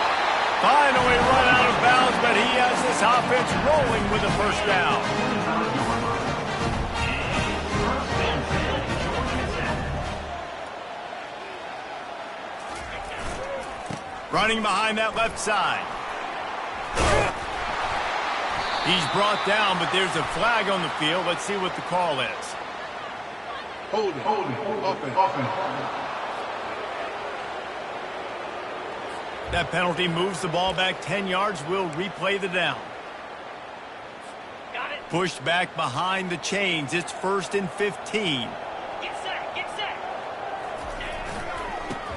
Finally run out of bounds, but he has this offense rolling with a first down. Running behind that left side. He's brought down, but there's a flag on the field. Let's see what the call is. Hold it. Offense. That penalty moves the ball back 10 yards. We'll replay the down. Got it. Pushed back behind the chains. It's 1st and 15. Get set.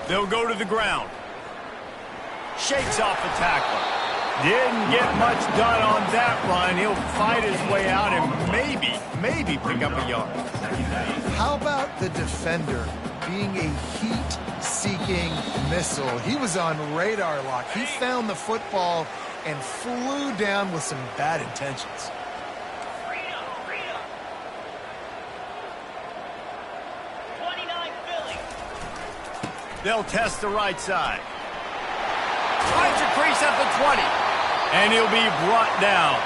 They'll go to the ground. Shakes off the tackle. Didn't get much done on that run. He'll fight his way out and maybe pick up a yard. How about the defender being a heat heat-seeking missile. He was on radar lock. He found the football and flew down with some bad intentions. Freedom, freedom. 29 Philly. They'll test the right side. Finds a crease at the 20. And he'll be brought down.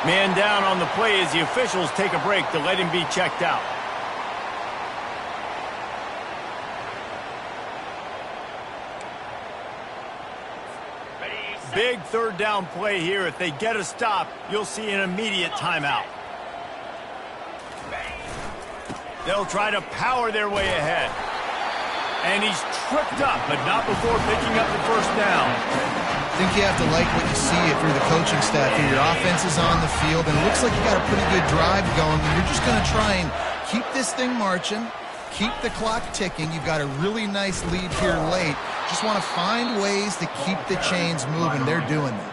Man down on the play as the officials take a break to let him be checked out. Big third down play here. If they get a stop, you'll see an immediate timeout. They'll try to power their way ahead. And he's tripped up, but not before picking up the first down. I think you have to like what you see if you're the coaching staff here. Your offense is on the field, and it looks like you got a pretty good drive going. You're just going to try and keep this thing marching, keep the clock ticking. You've got a really nice lead here late. Just want to find ways to keep the chains moving. They're doing that.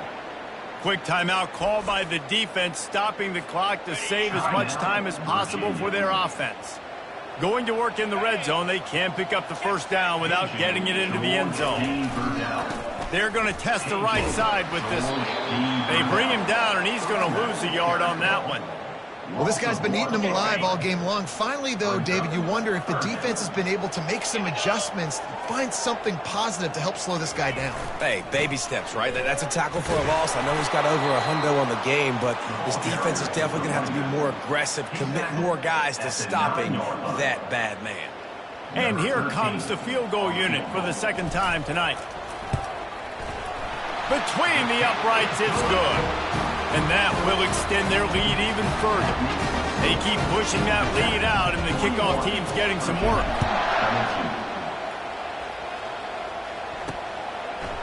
Quick timeout called by the defense, stopping the clock to save as much time as possible for their offense. Going to work in the red zone, they can't pick up the first down without getting it into the end zone. They're going to test the right side with this one. They bring him down, and he's going to lose a yard on that one. Well, this guy's been eating them alive all game long. Finally, though, David, you wonder if the defense has been able to make some adjustments, find something positive to help slow this guy down. Hey, baby steps, right? That's a tackle for a loss. I know he's got over a hundo on the game, but this defense is definitely going to have to be more aggressive, commit more guys to stopping that bad man. And here comes the field goal unit for the second time tonight. Between the uprights, it's good. And that will extend their lead even further. They keep pushing that lead out, and the kickoff team's getting some work.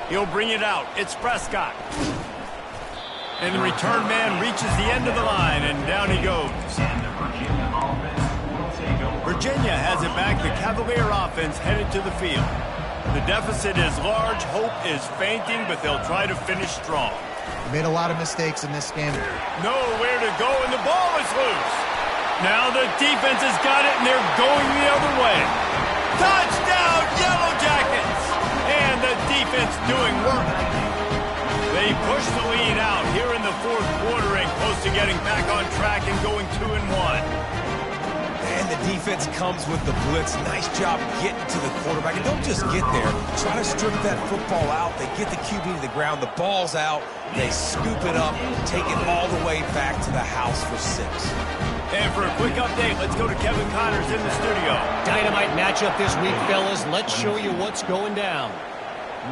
He'll bring it out. It's Prescott. And the return man reaches the end of the line, and down he goes. Virginia has it back. The Cavalier offense headed to the field. The deficit is large. Hope is fainting, but they'll try to finish strong. Made a lot of mistakes in this game. Nowhere to go, and the ball is loose. Now the defense has got it, and they're going the other way. Touchdown, Yellow Jackets! And the defense doing work. They push the lead out here in the fourth quarter and close to getting back on track and going 2-1. And the defense comes with the blitz. Nice job getting to the quarterback. And don't just get there. Try to strip that football out. They get the QB to the ground. The ball's out. They scoop it up, take it all the way back to the house for 6. And for a quick update, let's go to Kevin Connors in the studio. Dynamite matchup this week, fellas. Let's show you what's going down.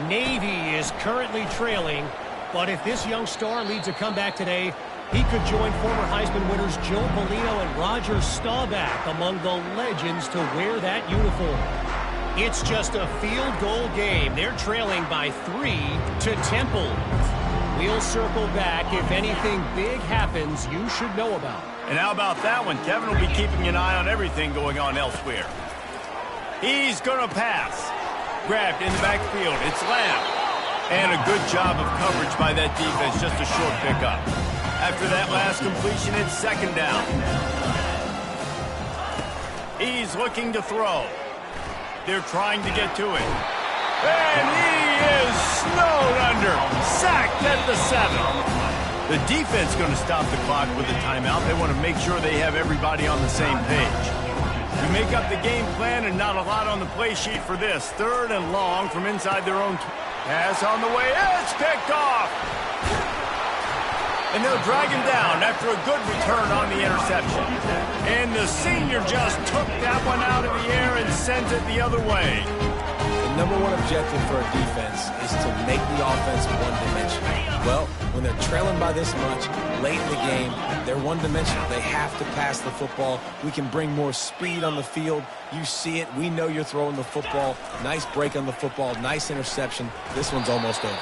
Navy is currently trailing, but if this young star leads a comeback today, he could join former Heisman winners Joe Polino and Roger Staubach among the legends to wear that uniform. It's just a field goal game. They're trailing by 3 to Temple. We'll circle back. If anything big happens, you should know about. And how about that one? Kevin will be keeping an eye on everything going on elsewhere. He's going to pass. Grabbed in the backfield. It's Lamb. And a good job of coverage by that defense. Just a short pickup. After that last completion, it's second down. He's looking to throw. They're trying to get to it. And he is snowed under. Sacked at the 7. The defense going to stop the clock with a timeout. They want to make sure they have everybody on the same page. You make up the game plan and not a lot on the play sheet for this. 3rd and long from inside their own. Pass on the way. It's picked off. And they'll drag him down after a good return on the interception. And the senior just took that one out of the air and sends it the other way. The number one objective for a defense is to make the offense one-dimensional. Well, when they're trailing by this much, late in the game, they're one-dimensional. They have to pass the football. We can bring more speed on the field. You see it. We know you're throwing the football. Nice break on the football. Nice interception. This one's almost over.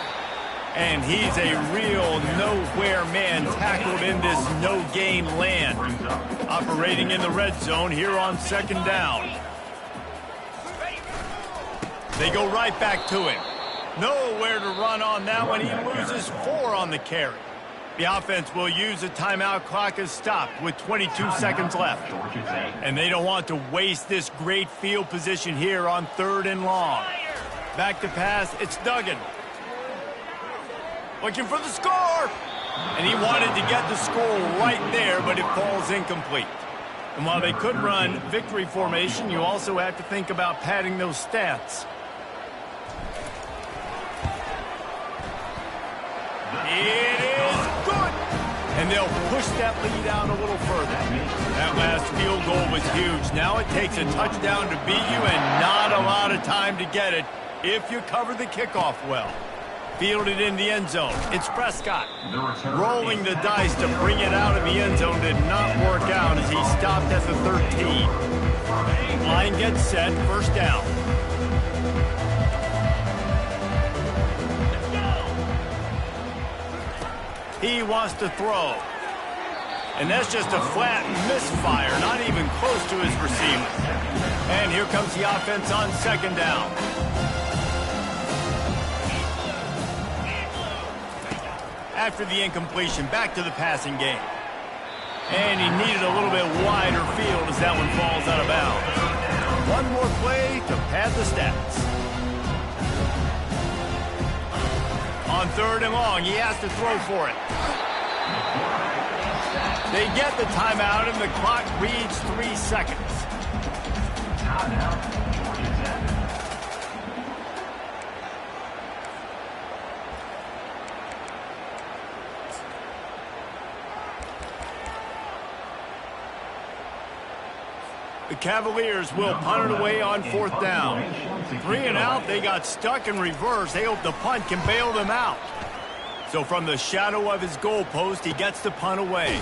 And he's a real nowhere man tackled in this no-gain land. Operating in the red zone here on second down. They go right back to him. Nowhere to run on that one. He loses 4 on the carry. The offense will use a timeout. Clock is stopped with 22 seconds left. And they don't want to waste this great field position here on 3rd and long. Back to pass. It's Duggan. Looking for the score. And he wanted to get the score right there, but it falls incomplete. And while they could run victory formation, you also have to think about padding those stats. It is good. And they'll push that lead out a little further. That last field goal was huge. Now it takes a touchdown to beat you and not a lot of time to get it if you cover the kickoff well. Fielded in the end zone. It's Prescott. Rolling the dice to bring it out of the end zone did not work out as he stopped at the 13. Line gets set. First down. He wants to throw. And that's just a flat misfire, not even close to his receiver. And here comes the offense on second down. After the incompletion, back to the passing game. And he needed a little bit wider field as that one falls out of bounds. One more play to pad the stats. On third and long, he has to throw for it. They get the timeout, and the clock reads 3 seconds. The Cavaliers will punt it away on fourth down. 3 and out, they got stuck in reverse. They hope the punt can bail them out. So from the shadow of his goalpost, he gets the punt away.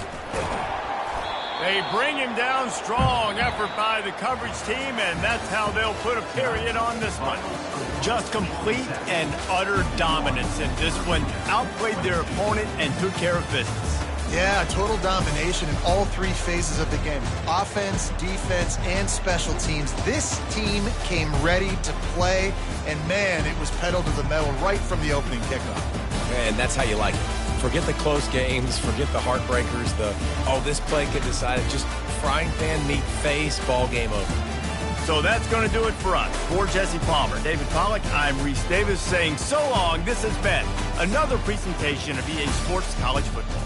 They bring him down strong. Effort by the coverage team, and that's how they'll put a period on this one. Just complete and utter dominance in this one. Outplayed their opponent and took care of business. Yeah, total domination in all 3 phases of the game. Offense, defense, and special teams. This team came ready to play, and man, it was pedal to the metal right from the opening kickoff. And that's how you like it. Forget the close games, forget the heartbreakers, this play could decide it. Just frying pan meat face, ball game over. So that's going to do it for us. For Jesse Palmer, David Pollack, I'm Reese Davis saying so long. This has been another presentation of EA Sports College Football.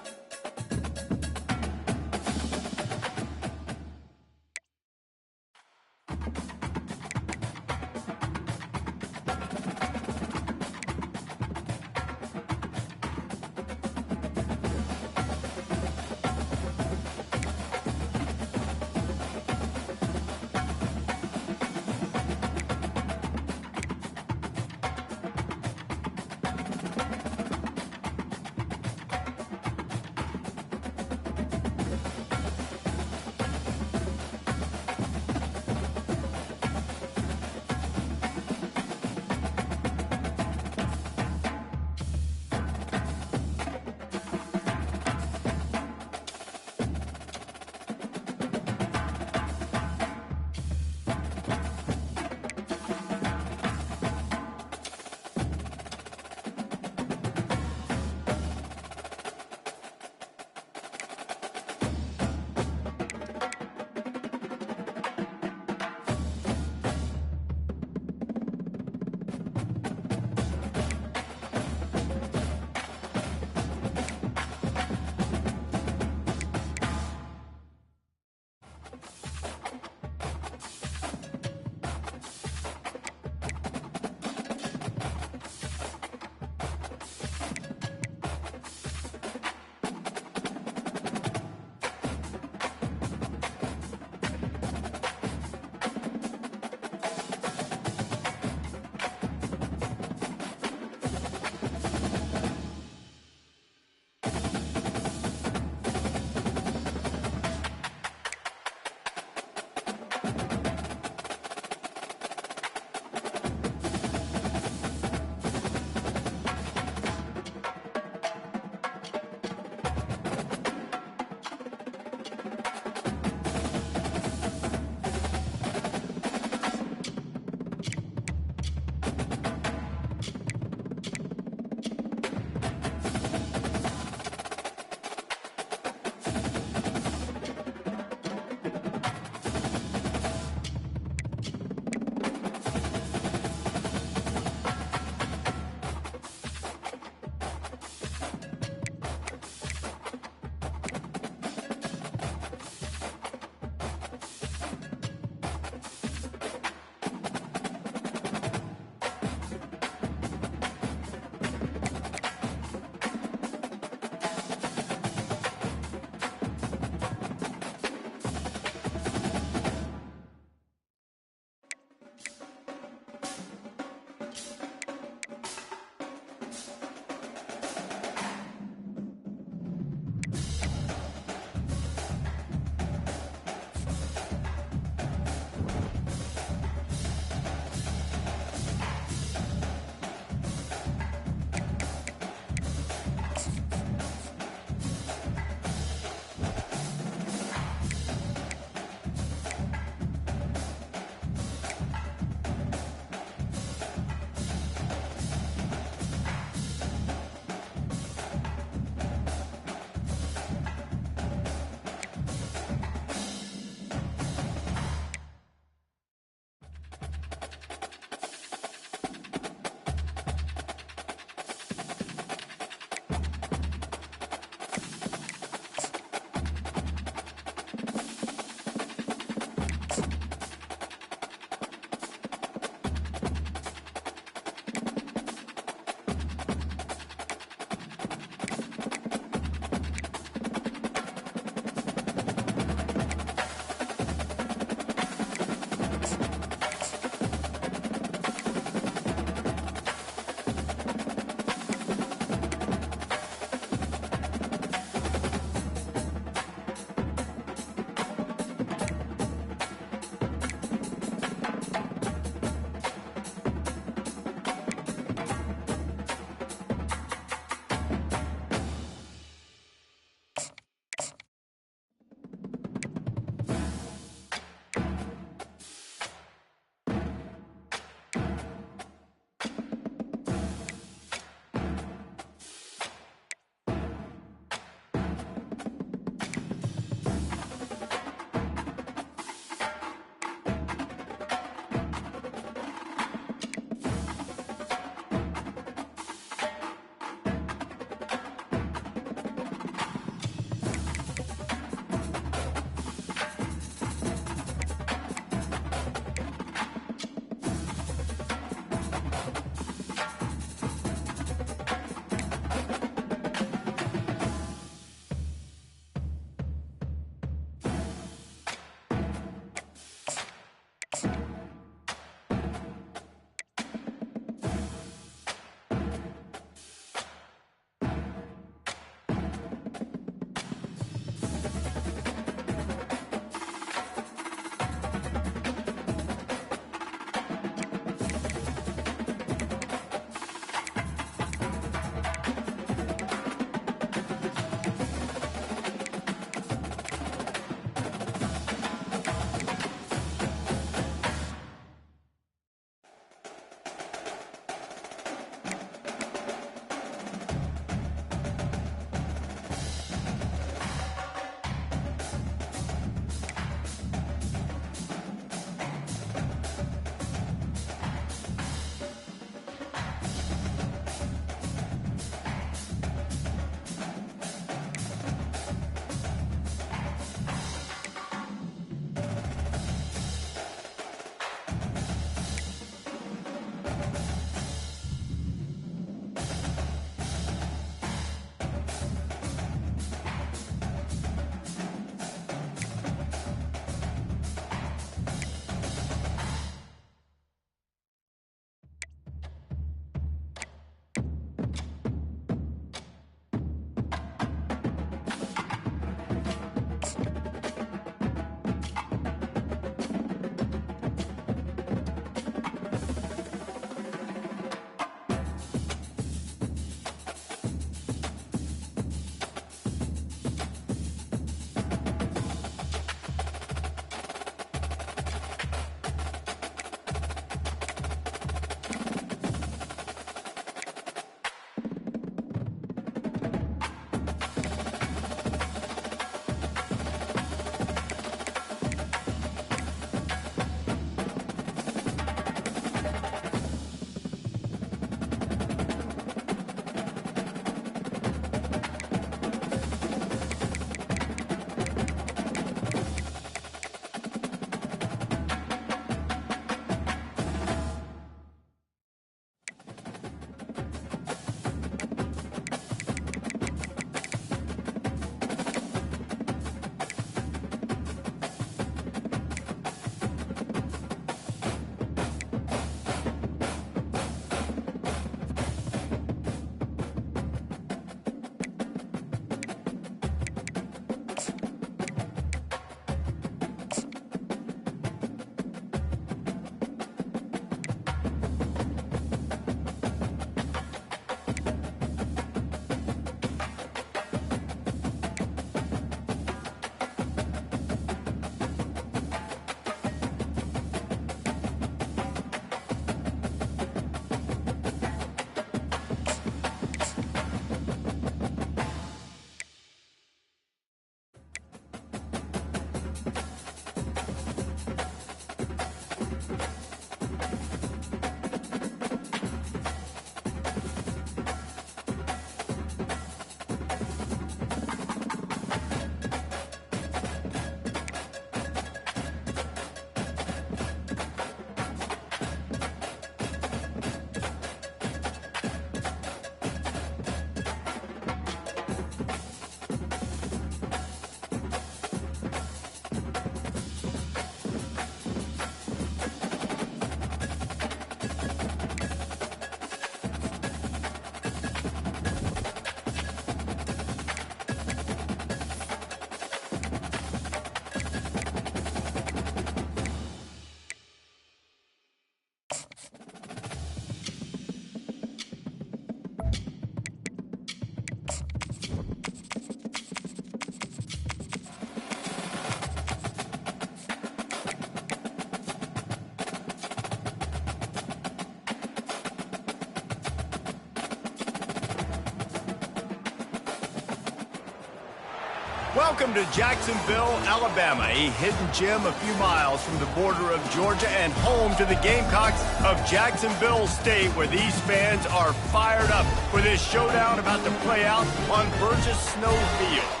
Welcome to Jacksonville, Alabama, a hidden gem a few miles from the border of Georgia and home to the Gamecocks of Jacksonville State, where these fans are fired up for this showdown about to play out on Burgess Snow Field.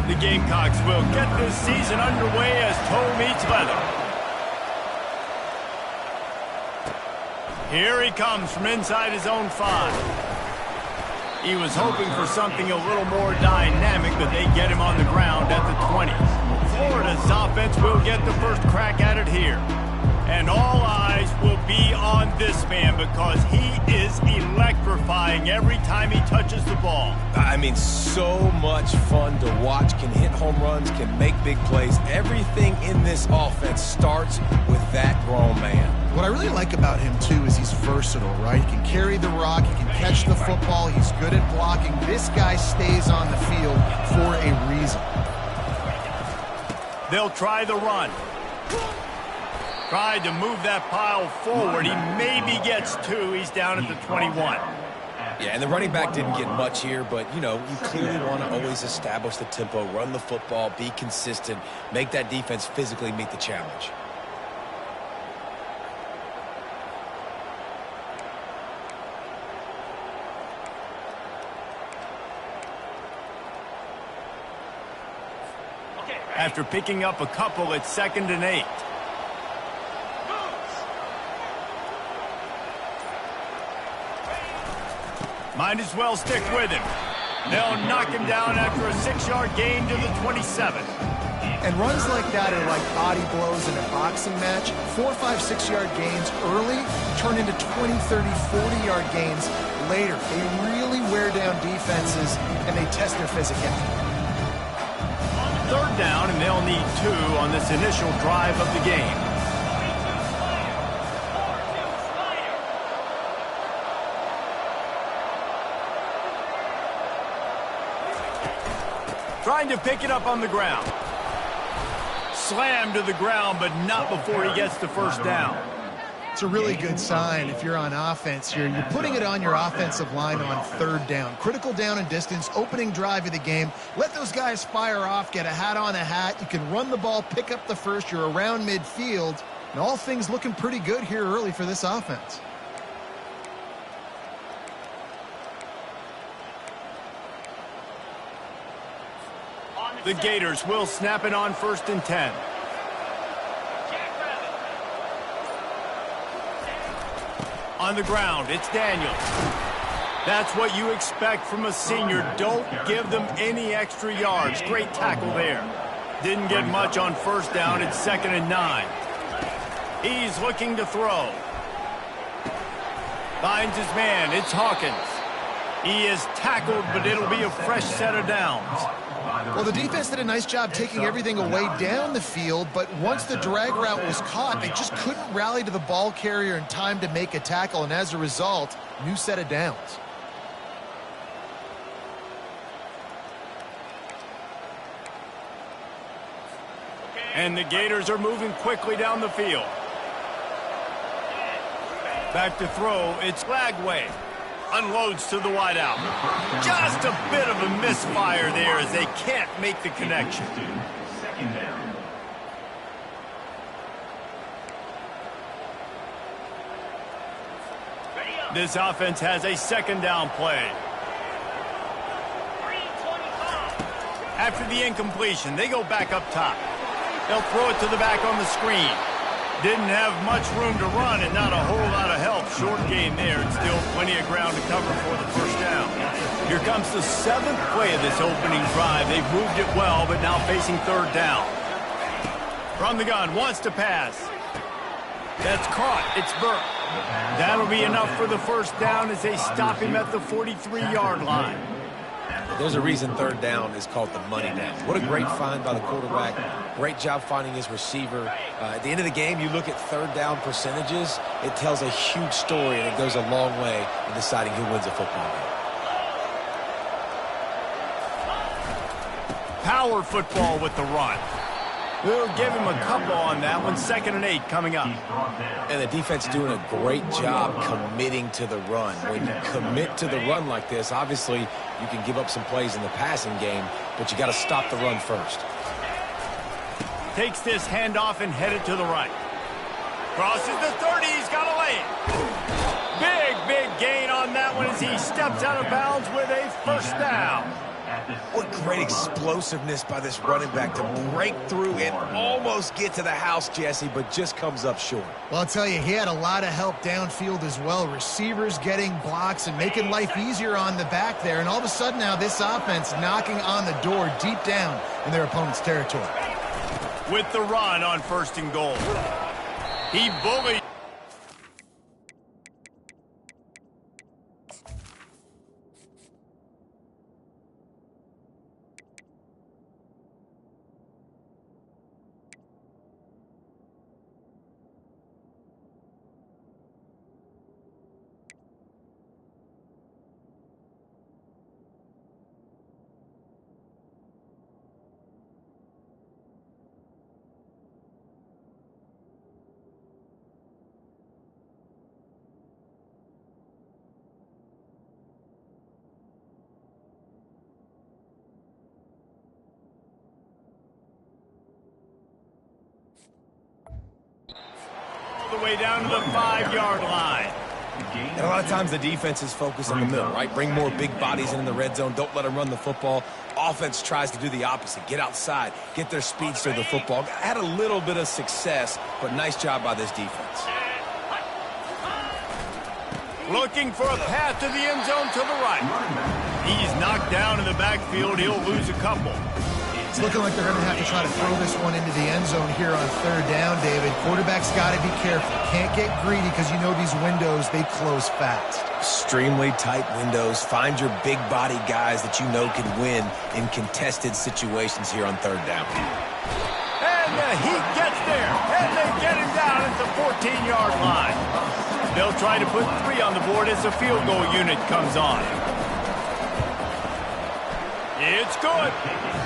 The Gamecocks will get this season underway as toe meets leather. Here he comes from inside his own 5. He was hoping for something a little more dynamic, but they get him on the ground at the 20. Florida's offense will get the first crack at it here. And all eyes will be on this man because he is electrifying every time he touches the ball. I mean, so much fun to watch. Can hit home runs, can make big plays. Everything in this offense starts with that grown man. What I really like about him, too, is he's versatile, right? He can carry the rock, he can catch the football, he's good at blocking. This guy stays on the field for a reason. They'll try the run. Tried to move that pile forward. He maybe gets 2. He's down at the 21. Yeah, and the running back didn't get much here, but, you know, you clearly want to always establish the tempo, run the football, be consistent, make that defense physically meet the challenge. After picking up a couple, it's 2nd and 8. Might as well stick with him. They'll knock him down after a 6-yard gain to the 27. And runs like that are like body blows in a boxing match. 4, 5, 6-yard gains early turn into 20, 30, 40-yard gains later. They really wear down defenses, and they test their physicality. 3rd down, and they'll need 2 on this initial drive of the game. Trying to pick it up on the ground. Slammed to the ground, but not before he gets the first down. It's a really good sign if you're on offense here. You're putting it on your offensive line on 3rd down. Critical down and distance, opening drive of the game. Let those guys fire off, get a hat on a hat. You can run the ball, pick up the first. You're around midfield. And all things looking pretty good here early for this offense. The Gators will snap it on 1st and 10. On the ground, it's Daniels. That's what you expect from a senior. Don't give them any extra yards. Great tackle there. Didn't get much on 1st down. It's 2nd and 9. He's looking to throw. Finds his man. It's Hawkins. He is tackled, but it'll be a fresh set of downs. Well, the defense did a nice job taking everything away down the field, but once the drag route was caught, they just couldn't rally to the ball carrier in time to make a tackle, and as a result, new set of downs. And the Gators are moving quickly down the field. Back to throw, it's Lagway. Unloads to the wideout. Just a bit of a misfire there as they can't make the connection. This offense has a 2nd down play. After the incompletion, they go back up top. They'll throw it to the back on the screen. Didn't have much room to run and not a whole lot of help. Short gain there and still plenty of ground to cover for the 1st down. Here comes the 7th play of this opening drive. They've moved it well, but now facing 3rd down. From the gun, wants to pass. That's caught. It's Burke. That'll be enough for the 1st down as they stop him at the 43-yard line. There's a reason third down is called the money down. What a great find by the quarterback. Great job finding his receiver. At the end of the game, you look at third down percentages. It tells a huge story, and it goes a long way in deciding who wins a football game. Power football with the run. We'll give him a couple on that one. 2nd and 8 coming up. And the defense doing a great job committing to the run. When you commit to the run like this, obviously you can give up some plays in the passing game, but you got to stop the run first. Takes this handoff and headed to the right. Crosses the 30. He's got to lay it. Big gain on that one as he steps out of bounds with a first down. What great explosiveness by this running back to break through and almost get to the house, Jesse, but just comes up short. Well, I'll tell you, he had a lot of help downfield as well. Receivers getting blocks and making life easier on the back there. And all of a sudden now this offense knocking on the door deep down in their opponent's territory. With the run on 1st and goal. He bullied. The way down to the 5-yard line. And a lot of times the defense is focused on the middle, right? Bring more big bodies in the red zone. Don't let them run the football. Offense tries to do the opposite. Get outside. Get their speeds to the football. Had a little bit of success, but nice job by this defense. Looking for a path to the end zone to the right. He's knocked down in the backfield. He'll lose a couple. It's looking like they're going to have to try to throw this one into the end zone here on 3rd down, David. Quarterback's got to be careful. Can't get greedy because you know these windows, they close fast. Extremely tight windows. Find your big body guys that you know can win in contested situations here on 3rd down. And he gets there. And they get him down at the 14-yard line. They'll try to put 3 on the board as the field goal unit comes on. It's good.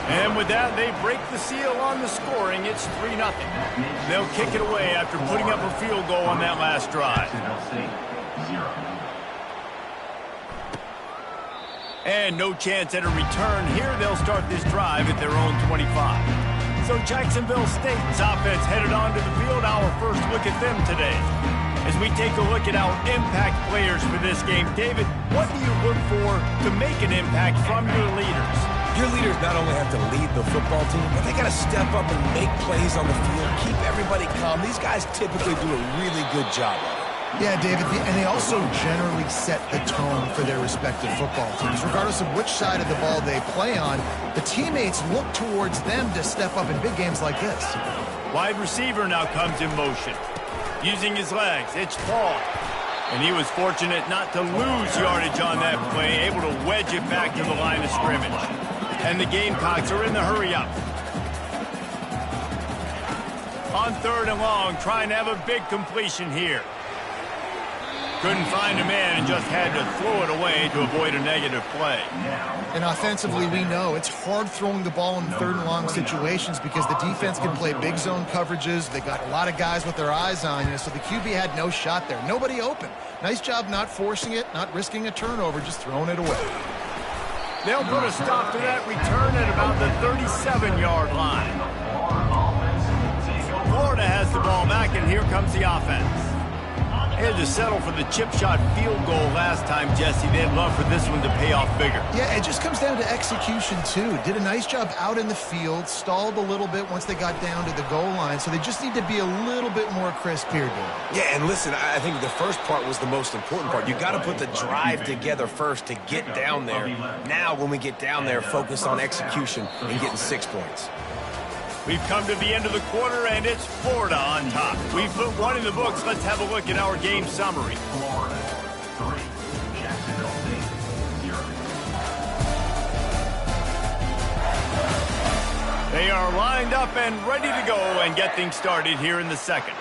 And with that, they break the seal on the scoring. It's 3-0. They'll kick it away after putting up a field goal on that last drive. And no chance at a return here. They'll start this drive at their own 25. So Jacksonville State's offense headed onto the field. Our first look at them today. As we take a look at our impact players for this game, David, what do you look for to make an impact from your leaders? Your leaders not only have to lead the football team, but they got to step up and make plays on the field, keep everybody calm. These guys typically do a really good job of it. Yeah, David, and they also generally set the tone for their respective football teams. Regardless of which side of the ball they play on, the teammates look towards them to step up in big games like this. Wide receiver now comes in motion. Using his legs, it's Paul. And he was fortunate not to lose yardage on that play, able to wedge it back to the line of scrimmage. And the Gamecocks are in the hurry-up. On 3rd and long, trying to have a big completion here. Couldn't find a man and just had to throw it away to avoid a negative play. And offensively, we know it's hard throwing the ball in 3rd and long situations because the defense can play big zone coverages. They got a lot of guys with their eyes on you, so the QB had no shot there. Nobody open. Nice job not forcing it, not risking a turnover, just throwing it away. They'll put a stop to that return at about the 37-yard line. Florida has the ball back, and here comes the offense. They had to settle for the chip shot field goal last time, Jesse. They'd love for this one to pay off bigger. Yeah, it just comes down to execution, too. Did a nice job out in the field, stalled a little bit once they got down to the goal line, so they just need to be a little bit more crisp here, dude. Yeah, and listen, I think the first part was the most important part. You got to put the drive together first to get down there. Now, when we get down there, focus on execution and getting 6 points. We've come to the end of the quarter, and it's Florida on top. We've put 1 in the books. Let's have a look at our game summary. Florida 3, Jacksonville State 0. They are lined up and ready to go and get things started here in the second.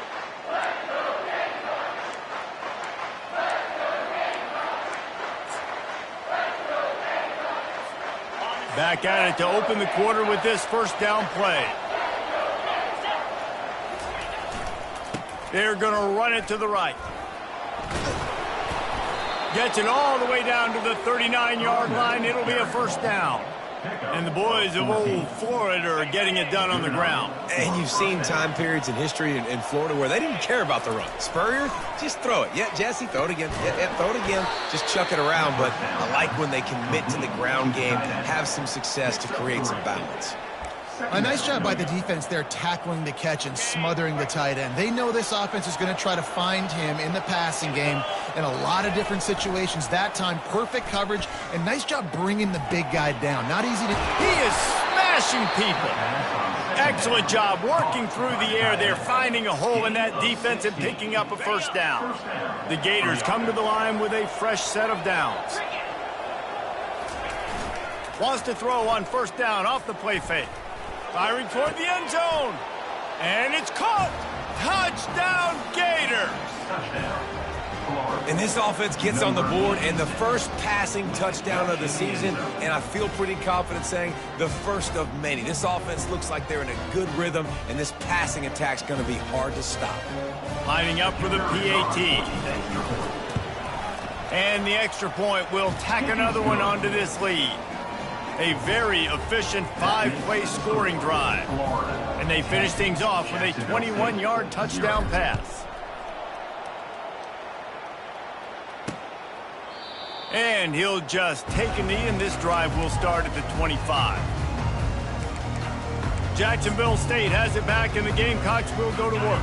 Back at it to open the quarter with this first down play. They're going to run it to the right. Gets it all the way down to the 39-yard line. It'll be a first down. And the boys of old Florida are getting it done on the ground. And you've seen time periods in history in Florida where they didn't care about the run. Spurrier, just throw it. Yeah, Jesse, throw it again. Yeah, throw it again. Just chuck it around. But I like when they commit to the ground game, have some success to create some balance. A nice job by the defense there tackling the catch and smothering the tight end. They know this offense is going to try to find him in the passing game in a lot of different situations. That time, perfect coverage, and nice job bringing the big guy down. Not easy to... He is smashing people. Excellent job working through the air there, finding a hole in that defense and picking up a first down. The Gators come to the line with a fresh set of downs. Wants to throw on first down off the play fake. Firing toward the end zone. And it's caught. Touchdown, Gators. And this offense gets on the board, and the first passing touchdown of the season, and I feel pretty confident saying the first of many. This offense looks like they're in a good rhythm, and this passing attack's going to be hard to stop. Lining up for the PAT. And the extra point will tack another one onto this lead. A very efficient 5-play scoring drive. And they finish things off with a 21-yard touchdown pass. And he'll just take a knee, and this drive will start at the 25. Jacksonville State has it back, and the Gamecocks will go to work.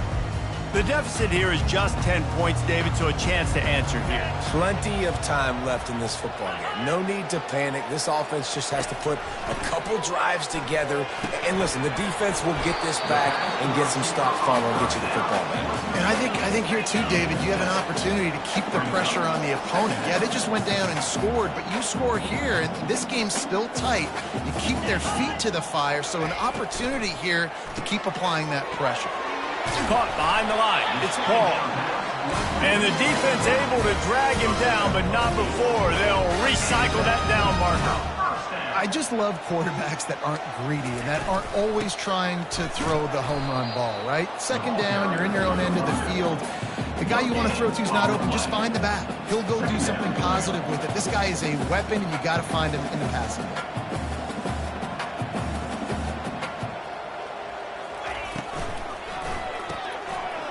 The deficit here is just 10 points, David, so a chance to answer here. Plenty of time left in this football game. No need to panic. This offense just has to put a couple drives together. And listen, the defense will get this back and get some stops following and get you the football back. And I think here too, David, you have an opportunity to keep the pressure on the opponent. Yeah, they just went down and scored, but you score here, and this game's still tight. You keep their feet to the fire, so an opportunity here to keep applying that pressure. Caught behind the line. It's Paul. And the defense able to drag him down, but not before they'll recycle that down marker. I just love quarterbacks that aren't greedy and that aren't always trying to throw the home run ball, right? Second down, you're in your own end of the field. The guy you want to throw to is not open. Just find the back. He'll go do something positive with it. This guy is a weapon, and you got to find him in the passing game.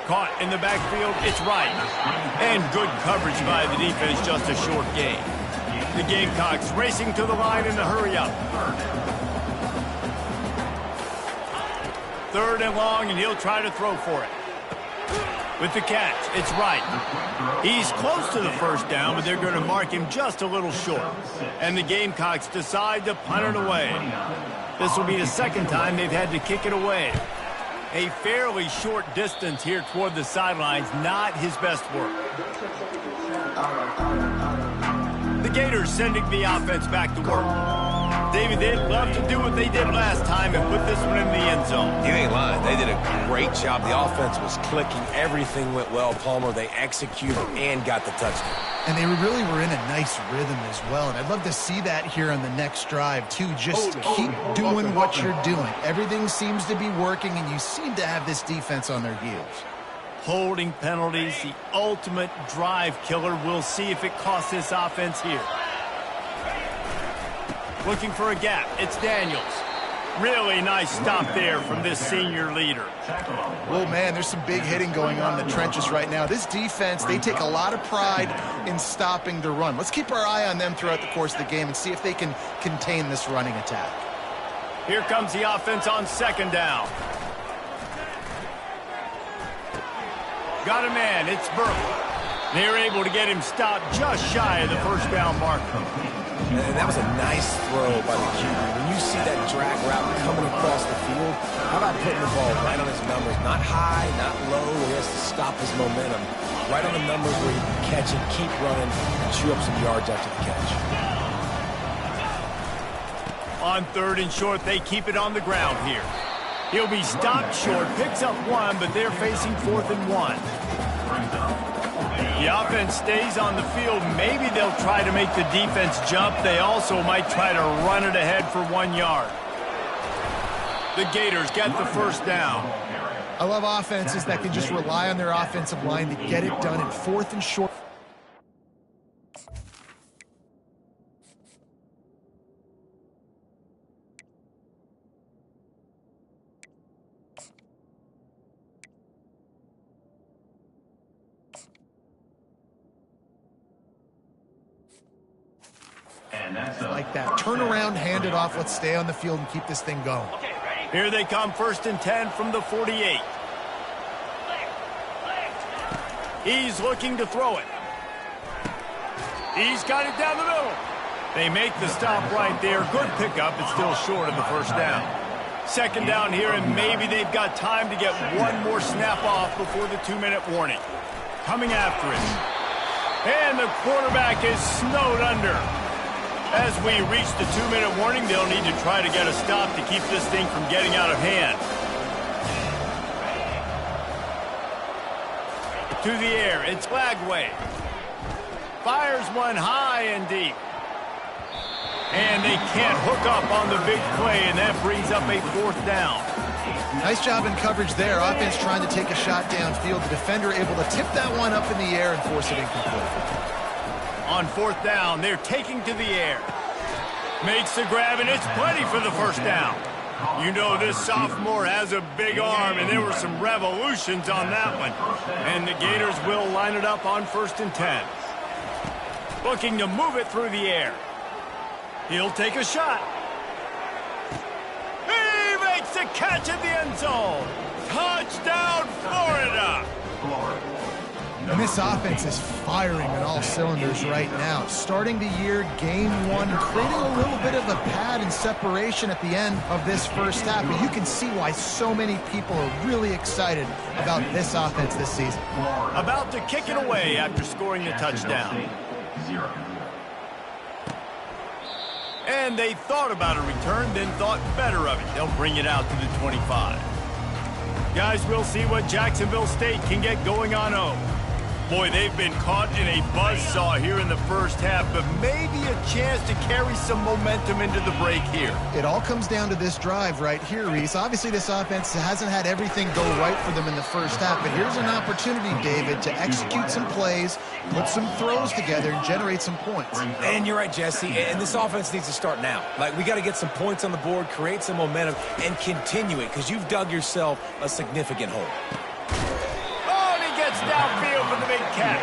Caught in the backfield, it's right. And good coverage by the defense, just a short gain. The Gamecocks racing to the line in a hurry up. Third and long, and he'll try to throw for it. With the catch, it's right. He's close to the first down, but they're going to mark him just a little short. And the Gamecocks decide to punt it away. This will be the second time they've had to kick it away. A fairly short distance here toward the sidelines, not his best work. The Gators sending the offense back to work. David, they'd love to do what they did last time and put this one in the end zone. You ain't lying. They did a great job. The offense was clicking. Everything went well, Palmer. They executed and got the touchdown. And they really were in a nice rhythm as well. And I'd love to see that here on the next drive, too. Just keep doing what you're doing. Everything seems to be working, and you seem to have this defense on their heels. Holding penalties, the ultimate drive killer. We'll see if it costs this offense here. Looking for a gap. It's Daniels. Really nice stop there from this senior leader. Oh, man, there's some big hitting going on in the trenches right now. This defense, they take a lot of pride in stopping the run. Let's keep our eye on them throughout the course of the game and see if they can contain this running attack. Here comes the offense on second down. Got a man. It's Burke. They're able to get him stopped just shy of the first down marker. And that was a nice throw by the QB. When you see that drag route coming across the field, how about putting the ball right on his numbers? Not high, not low, where he has to stop his momentum. Right on the numbers where he can catch it, keep running, and chew up some yards after the catch. On 3rd and short, they keep it on the ground here. He'll be stopped short, picks up 1, but they're facing 4th and 1. The offense stays on the field. Maybe they'll try to make the defense jump. They also might try to run it ahead for 1 yard. The Gators get the first down. I love offenses that can just rely on their offensive line to get it done in 4th and short. Like that. Turn around, hand it off. Let's stay on the field and keep this thing going. Here they come, 1st and 10 from the 48. He's looking to throw it. He's got it down the middle. They make the stop right there. Good pickup. It's still short of the first down. 2nd down here, and maybe they've got time to get 1 more snap off before the 2-minute warning. Coming after it. And the quarterback is snowed under. As we reach the 2-minute warning, they'll need to try to get a stop to keep this thing from getting out of hand. To the air, it's Flagway. Fires one high and deep. And they can't hook up on the big play, and that brings up a 4th down. Nice job in coverage there. Offense trying to take a shot downfield. The defender able to tip that one up in the air and force it incomplete. On 4th down, they're taking to the air. Makes the grab, and it's plenty for the first down. You know this sophomore has a big arm, and there were some revolutions on that one. And the Gators will line it up on 1st and 10. Looking to move it through the air. He'll take a shot. He makes the catch in the end zone. Touchdown, Florida. And this offense is firing on all cylinders right now. Starting the year, game 1, creating a little bit of a pad and separation at the end of this first half. But you can see why so many people are really excited about this offense this season. About to kick it away after scoring the touchdown. And they thought about a return, then thought better of it. They'll bring it out to the 25. Guys, we'll see what Jacksonville State can get going on 0. Boy, they've been caught in a buzzsaw here in the first half, but maybe a chance to carry some momentum into the break here. It all comes down to this drive right here, Reese. Obviously, this offense hasn't had everything go right for them in the first half, but here's an opportunity, David, to execute some plays, put some throws together, and generate some points. And you're right, Jesse, and this offense needs to start now. Like, we got to get some points on the board, create some momentum, and continue it, because you've dug yourself a significant hole. Downfield for the big catch.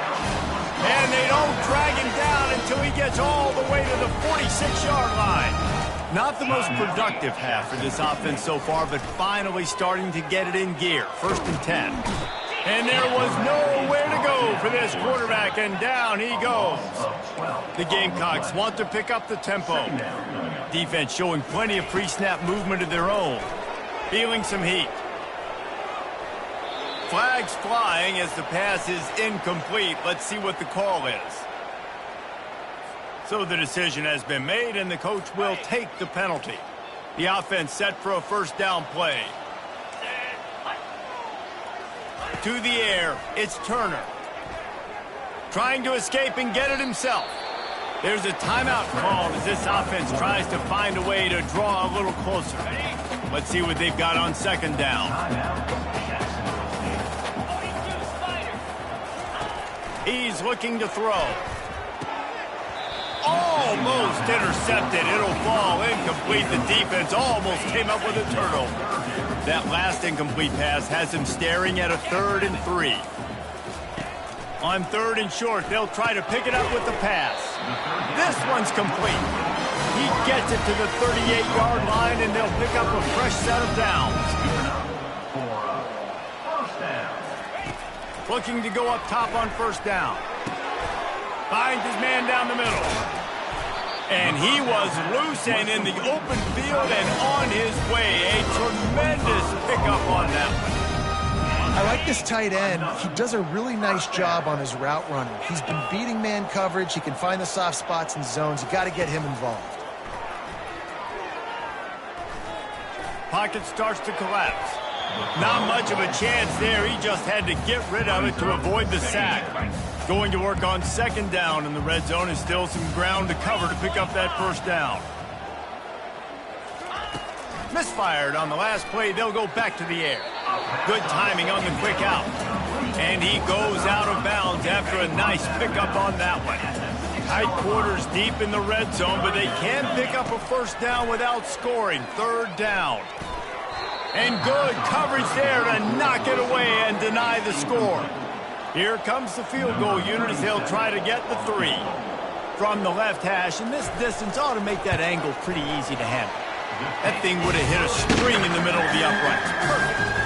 And they don't drag him down until he gets all the way to the 46-yard line. Not the most productive half for this offense so far, but finally starting to get it in gear. 1st and 10. And there was nowhere to go for this quarterback, and down he goes. The Gamecocks want to pick up the tempo. Defense showing plenty of pre-snap movement of their own. Feeling some heat. Flags flying as the pass is incomplete. Let's see what the call is. So the decision has been made, and the coach will take the penalty. The offense set for a 1st down play. To the air, it's Turner. Trying to escape and get it himself. There's a timeout called as this offense tries to find a way to draw a little closer. Let's see what they've got on 2nd down. He's looking to throw. Almost intercepted. It'll fall incomplete. The defense almost came up with a turnover. That last incomplete pass has him staring at a 3rd and 3. On 3rd and short, they'll try to pick it up with the pass. This one's complete. He gets it to the 38-yard line, and they'll pick up a fresh set of downs. Looking to go up top on 1st down. Finds his man down the middle. And he was loose and in the open field and on his way. A tremendous pickup on that one. I like this tight end. He does a really nice job on his route running. He's been beating man coverage. He can find the soft spots and zones. You got to get him involved. Pocket starts to collapse. Not much of a chance there. He just had to get rid of it to avoid the sack. Going to work on second down in the red zone, and still some ground to cover to pick up that first down. Misfired on the last play. They'll go back to the air. Good timing on the quick out. And he goes out of bounds after a nice pickup on that one. Tight quarters deep in the red zone, but they can pick up a first down without scoring. Third down. And good coverage there to knock it away and deny the score. Here comes the field goal unit as they'll try to get the 3. From the left hash, and this distance ought to make that angle pretty easy to handle. That thing would have hit a string in the middle of the uprights. Perfect.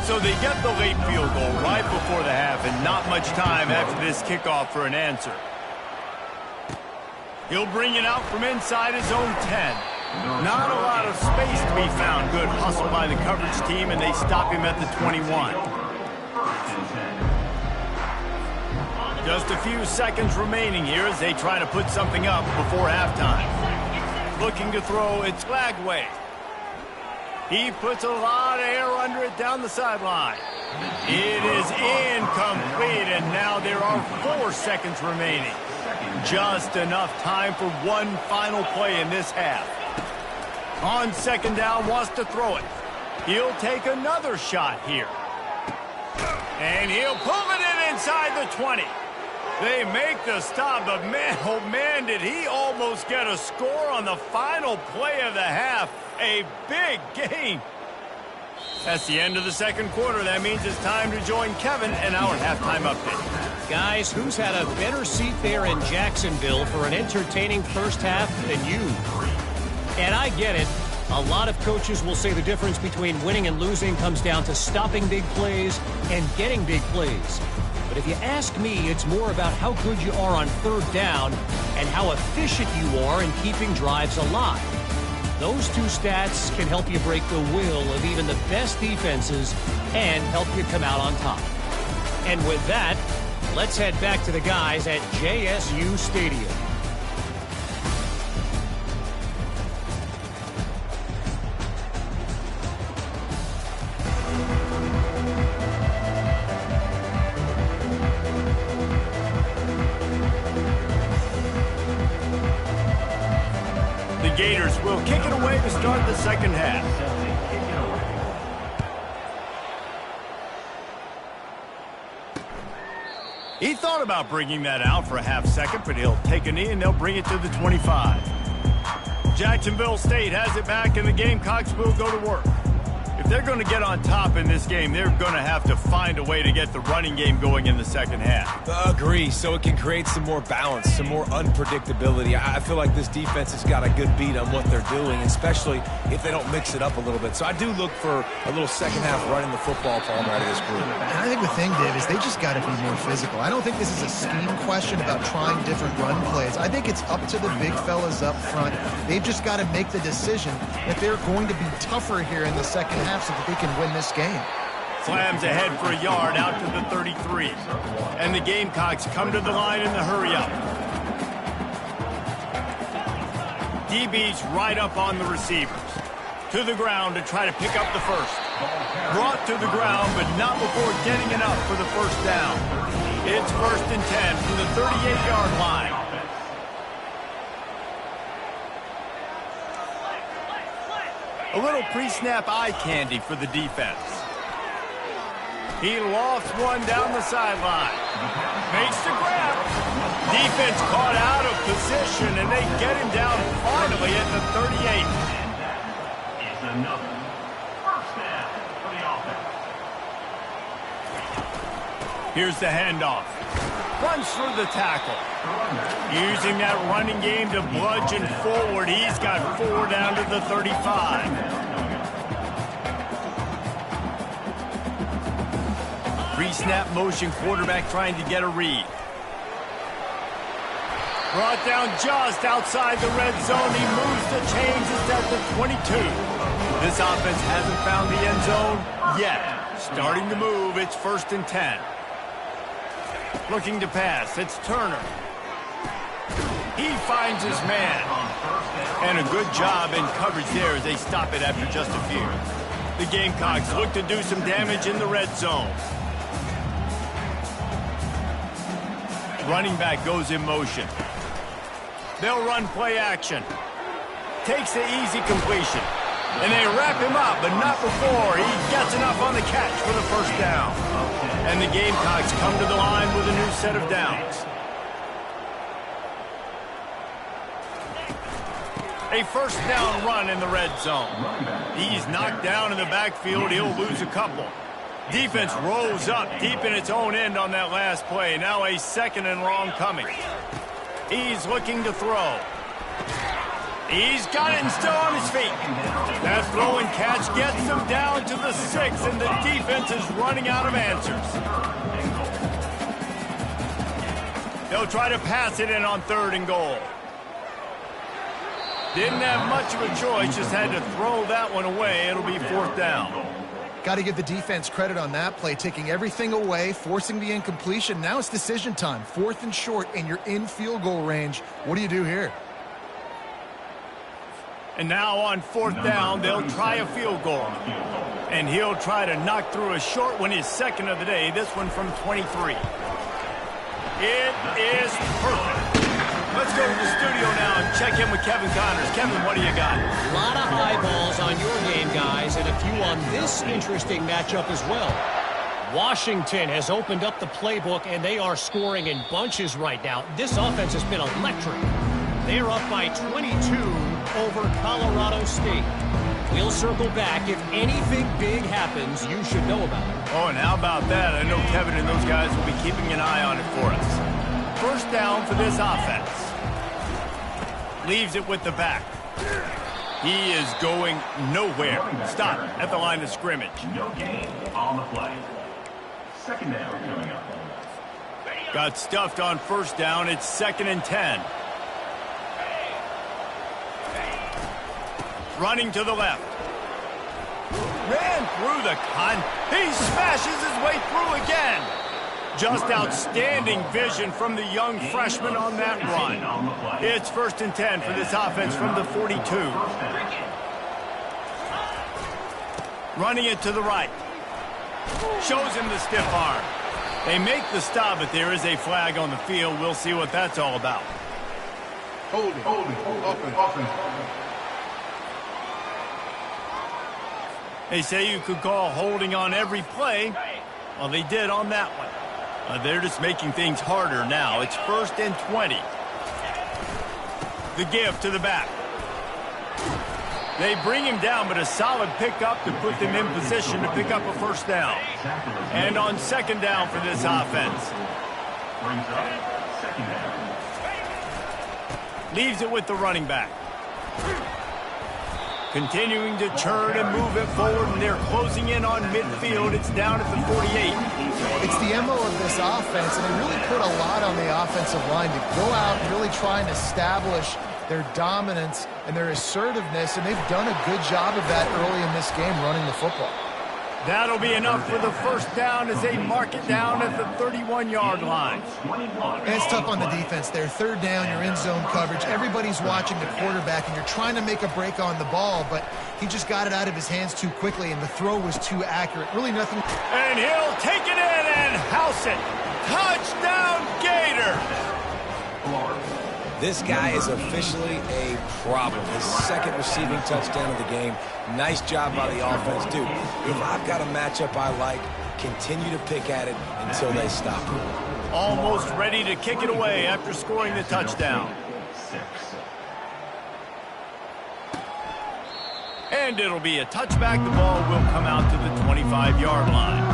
So they get the late field goal right before the half, and not much time after this kickoff for an answer. He'll bring it out from inside his own 10. Not a lot of space to be found. Good hustle by the coverage team, and they stop him at the 21. Just a few seconds remaining here as they try to put something up before halftime. Looking to throw, it's Flagway. He puts a lot of air under it down the sideline. It is incomplete, and now there are 4 seconds remaining. Just enough time for one final play in this half. On second down, wants to throw it. He'll take another shot here. And he'll pull it in inside the 20. They make the stop, but man, oh man, did he almost get a score on the final play of the half. A big game. That's the end of the second quarter. That means it's time to join Kevin and our halftime update. Guys, who's had a better seat there in Jacksonville for an entertaining first half than you? And I get it. A lot of coaches will say the difference between winning and losing comes down to stopping big plays and getting big plays. But if you ask me, it's more about how good you are on third down and how efficient you are in keeping drives alive. Those two stats can help you break the will of even the best defenses and help you come out on top. And with that, let's head back to the guys at JSU Stadium. Gators will kick it away to start the second half. He thought about bringing that out for a half second, but he'll take a knee and they'll bring it to the 25. Jacksonville State has it back, and the Gamecocks will go to work. If they're going to get on top in this game, they're going to have to find a way to get the running game going in the second half. Agree, so it can create some more balance, some more unpredictability. I feel like this defense has got a good beat on what they're doing, especially if they don't mix it up a little bit. So I do look for a little second half running the football from out of this group. And I think the thing, Dave, is they just got to be more physical. I don't think this is a scheme question about trying different run plays. I think it's up to the big fellas up front. They've just got to make the decision that they're going to be tougher here in the second half so that they can win this game. Slams ahead for a yard out to the 33. And the Gamecocks come to the line in the hurry-up. DB's right up on the receivers. To the ground to try to pick up the first. Brought to the ground, but not before getting enough for the first down. It's 1st and 10 from the 38-yard line. A little pre-snap eye candy for the defense. He lofts one down the sideline. Makes the grab. Defense caught out of position, and they get him down finally at the 38. It's another first down for the offense. Here's the handoff. Runs through the tackle. Using that running game to bludgeon forward. He's got 4 down to the 35. Pre-snap motion, quarterback trying to get a read. Brought down just outside the red zone. He moves the chains. It's at the 22. This offense hasn't found the end zone yet. Starting to move, it's 1st and 10. Looking to pass, it's Turner. He finds his man. And a good job in coverage there as they stop it after just a few. The Gamecocks look to do some damage in the red zone. Running back goes in motion. They'll run play action. Takes the easy completion. And they wrap him up, but not before he gets enough on the catch for the 1st down. And the Gamecocks come to the line with a new set of downs. A 1st down run in the red zone. He's knocked down in the backfield. He'll lose a couple. Defense rolls up deep in its own end on that last play. Now a 2nd and long coming. He's looking to throw. He's got it and still on his feet. That throw and catch gets him down to the 6, and the defense is running out of answers. They'll try to pass it in on 3rd and goal. Didn't have much of a choice, just had to throw that one away. It'll be 4th down. Got to give the defense credit on that play, taking everything away, forcing the incompletion. Now it's decision time. 4th and short, and you're in field goal range. What do you do here? And now on 4th down, they'll try a field goal. And he'll try to knock through a short one, his 2nd of the day, this one from 23. It is perfect. Let's go to the studio now and check in with Kevin Connors. Kevin, what do you got? A lot of eyeballs on your game, guys, and a few on this interesting matchup as well. Washington has opened up the playbook, and they are scoring in bunches right now. This offense has been electric. They're up by 22 over Colorado State. We'll circle back. If anything big happens, you should know about it. Oh, and how about that? I know Kevin and those guys will be keeping an eye on it for us. 1st down for this offense. Leaves it with the back. He is going nowhere. Stop at the line of scrimmage. No gain on the play. 2nd down coming up. Got stuffed on 1st down. It's 2nd and 10. Running to the left. Ran through the con. He smashes his way through again. Just outstanding vision from the young freshman on that run. It's 1st and 10 for this offense from the 42. Running it to the right. Shows him the stiff arm. They make the stop, but there is a flag on the field. We'll see what that's all about. Holding. Offense. They say you could call holding on every play. Well, they did on that one. They're just making things harder now. It's 1st and 20. The give to the back. They bring him down, but a solid pickup to put them in position to pick up a 1st down. And on 2nd down for this offense. Brings up 2nd down. Leaves it with the running back. Continuing to turn and move it forward, and they're closing in on midfield. It's down at the 48. It's the MO of this offense, and they really put a lot on the offensive line to go out and really try and establish their dominance and their assertiveness, and they've done a good job of that early in this game running the football. That'll be enough for the 1st down as they mark it down at the 31-yard line. And it's tough on the defense there. 3rd down, you're in zone coverage. Everybody's watching the quarterback, and you're trying to make a break on the ball, but he just got it out of his hands too quickly, and the throw was too accurate. Really nothing. And he'll take it in and house it. Touchdown, Gators! This guy is officially a problem. His 2nd receiving touchdown of the game. Nice job by the offense. Dude, if I've got a matchup I like, continue to pick at it until they stop. Almost ready to kick it away after scoring the touchdown. And it'll be a touchback. The ball will come out to the 25-yard line.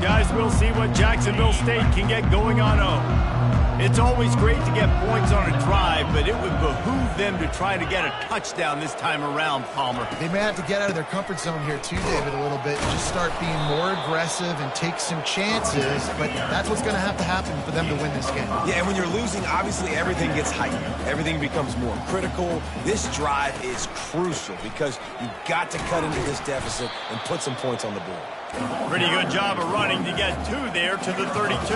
Guys, we'll see what Jacksonville State can get going on 0. It's always great to get points on a drive, but it would behoove them to try to get a touchdown this time around, Palmer. They may have to get out of their comfort zone here too, David, a little bit. Just start being more aggressive and take some chances, but that's what's going to happen for them to win this game. Yeah, and when you're losing, obviously everything gets heightened. Everything becomes more critical. This drive is crucial because you've got to cut into this deficit and put some points on the board. Pretty good job of running to get 2 there to the 32.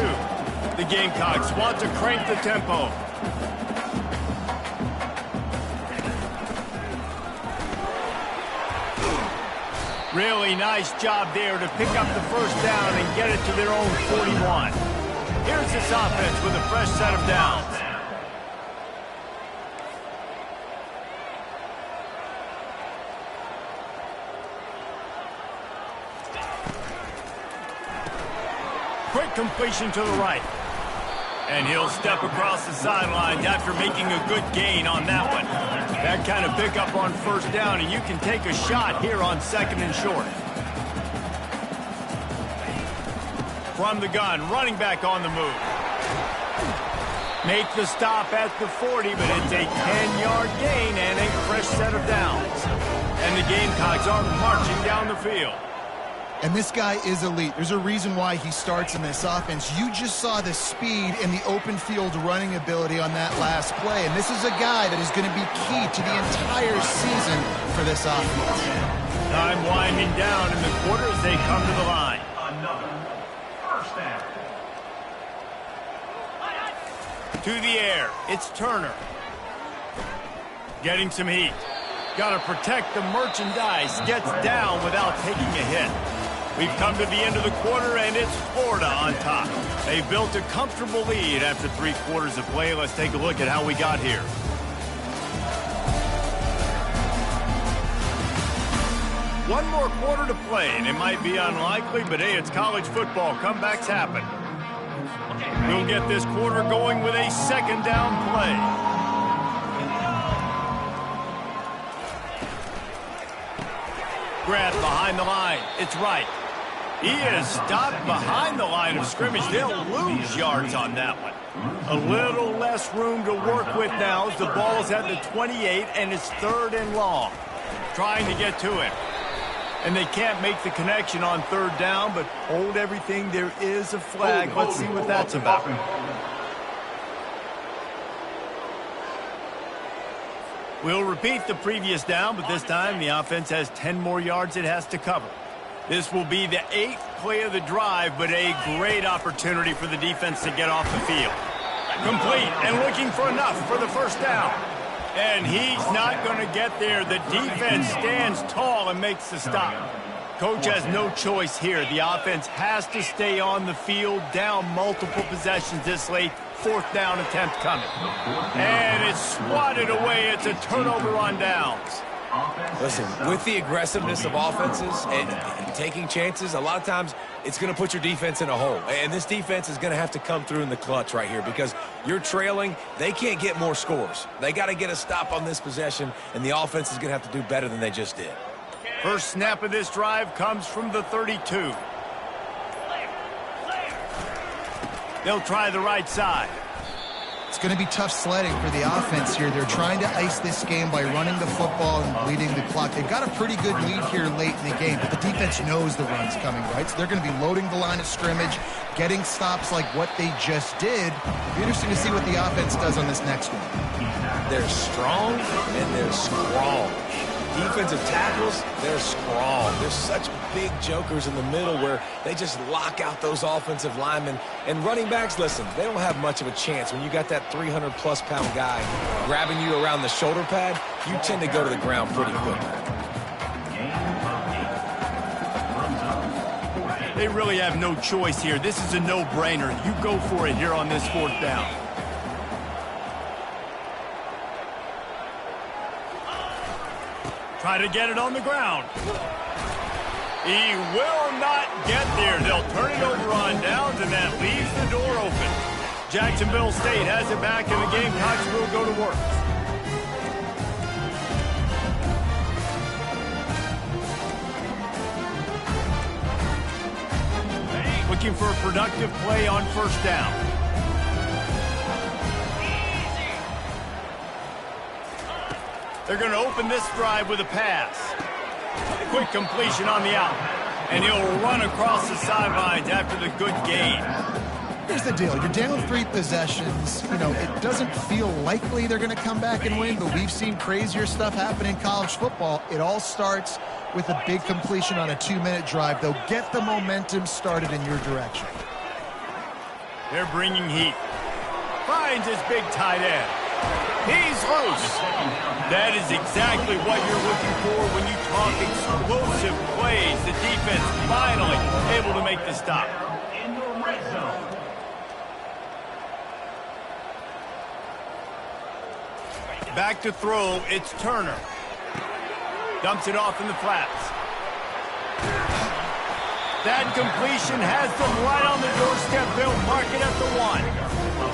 The Gamecocks want to crank the tempo. Really nice job there to pick up the first down and get it to their own 41. Here's this offense with a fresh set of downs. Quick completion to the right. And he'll step across the sidelines after making a good gain on that one. That kind of pickup on first down, and you can take a shot here on 2nd and short. From the gun, running back on the move. Make the stop at the 40, but it's a 10-yard gain and a fresh set of downs. And the Gamecocks are marching down the field. And this guy is elite. There's a reason why he starts in this offense. You just saw the speed and the open field running ability on that last play. And this is a guy that is going to be key to the entire season for this offense. Time winding down in the quarter as they come to the line. Another first down. To the air, it's Turner. Getting some heat. Got to protect the merchandise. Gets down without taking a hit. We've come to the end of the quarter, and it's Florida on top. They built a comfortable lead after 3 quarters of play. Let's take a look at how we got here. One more quarter to play, and it might be unlikely, but hey, it's college football. Comebacks happen. We'll get this quarter going with a 2nd down play. Grab behind the line. It's right. He is stopped behind the line of scrimmage. They'll lose yards on that one. A little less room to work with now as the ball is at the 28 and it's 3rd and long. Trying to get to it. And they can't make the connection on 3rd down, but hold everything. There is a flag. Let's see what that's about. We'll repeat the previous down, but this time the offense has 10 more yards it has to cover. This will be the 8th play of the drive, but a great opportunity for the defense to get off the field. Complete and looking for enough for the first down. And he's not going to get there. The defense stands tall and makes the stop. Coach has no choice here. The offense has to stay on the field, down multiple possessions this late. 4th down attempt coming. And it's swatted away. It's a turnover on downs. Listen, with the aggressiveness of offenses and taking chances, a lot of times it's going to put your defense in a hole. And this defense is going to have to come through in the clutch right here because you're trailing. They can't get more scores. They got to get a stop on this possession, and the offense is going to have to do better than they just did. First snap of this drive comes from the 32. They'll try the right side. It's going to be tough sledding for the offense here. They're trying to ice this game by running the football and bleeding the clock. They've got a pretty good lead here late in the game, but the defense knows the run's coming, right? So they're going to be loading the line of scrimmage, getting stops like what they just did. It'll be interesting to see what the offense does on this next one. They're strong and they're scrawl. Defensive tackles, they're scrawl. There's such big jokers in the middle where they just lock out those offensive linemen. And running backs, listen, they don't have much of a chance. When you got that 300-plus pound guy grabbing you around the shoulder pad, you tend to go to the ground pretty quick. They really have no choice here. This is a no-brainer. You go for it here on this 4th down. Try to get it on the ground. He will not get there. They'll turn it over on downs, and that leaves the door open. Jacksonville State has it back, and the Gamecocks will go to work. Looking for a productive play on 1st down. They're going to open this drive with a pass. Quick completion on the out. And he'll run across the sidelines after the good gain. Here's the deal. You're down 3 possessions. You know, it doesn't feel likely they're going to come back and win, but we've seen crazier stuff happen in college football. It all starts with a big completion on a 2-minute drive. They'll get the momentum started in your direction. They're bringing heat. Finds his big tight end. He's loose. That is exactly what you're looking for when you talk explosive plays. The defense finally able to make the stop. In the red zone. Back to throw, it's Turner. Dumps it off in the flats. That completion has them right on the doorstep. They'll mark it at the 1.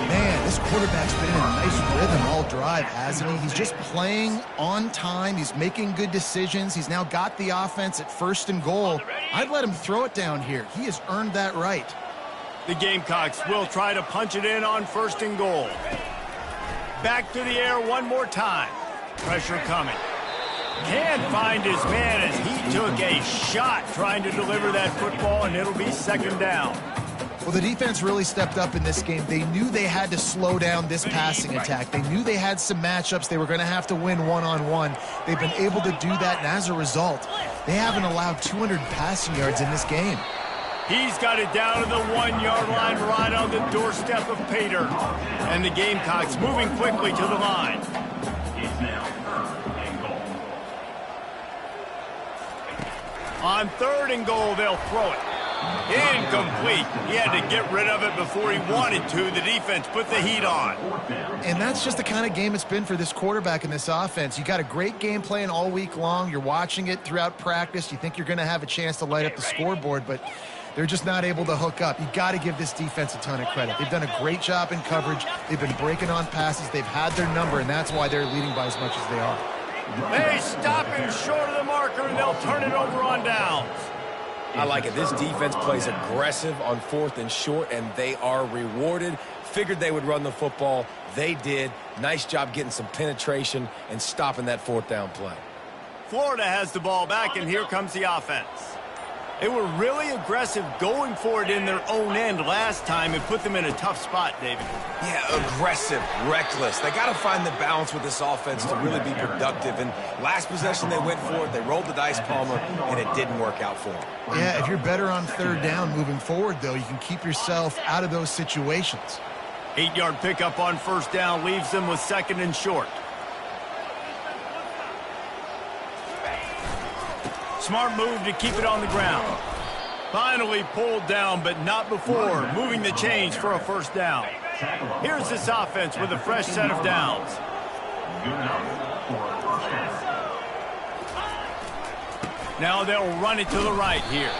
Man, this quarterback's been in a nice rhythm all drive, hasn't he? He's just playing on time. He's making good decisions. He's now got the offense at 1st and goal. I'd let him throw it down here. He has earned that right. The Gamecocks will try to punch it in on 1st and goal. Back to the air one more time. Pressure coming. Can't find his man as he took a shot trying to deliver that football, and it'll be 2nd down. Well, the defense really stepped up in this game. They knew they had to slow down this passing attack. They knew they had some matchups they were going to have to win one-on-one. They've been able to do that, and as a result, they haven't allowed 200 passing yards in this game. He's got it down to the 1-yard line right on the doorstep of Pater. And the Gamecocks moving quickly to the line. It's now 3rd and goal. On 3rd and goal, they'll throw it. Incomplete. He had to get rid of it before he wanted to. The defense put the heat on. And that's just the kind of game it's been for this quarterback and this offense. You got a great game plan all week long. You're watching it throughout practice. You think you're going to have a chance to light up the scoreboard, but they're just not able to hook up. You got to give this defense a ton of credit. They've done a great job in coverage. They've been breaking on passes. They've had their number, and that's why they're leading by as much as they are. They stop him short of the marker, and they'll turn it over on downs. I like it. This defense plays aggressive on 4th and short, and they are rewarded. Figured they would run the football. They did. Nice job getting some penetration and stopping that 4th down play. Florida has the ball back, and here comes the offense. They were really aggressive going for it in their own end last time. It put them in a tough spot, David. Yeah, aggressive, reckless. They got to find the balance with this offense to really be productive. And last possession they went for it. They rolled the dice, Palmer, and it didn't work out for them. Yeah, if you're better on 3rd down moving forward, though, you can keep yourself out of those situations. 8-yard pickup on 1st down leaves them with 2nd and short. Smart move to keep it on the ground. Finally pulled down, but not before. Moving the chains for a 1st down. Here's this offense with a fresh set of downs. Good enough for a 1st down. Now they'll run it to the right here.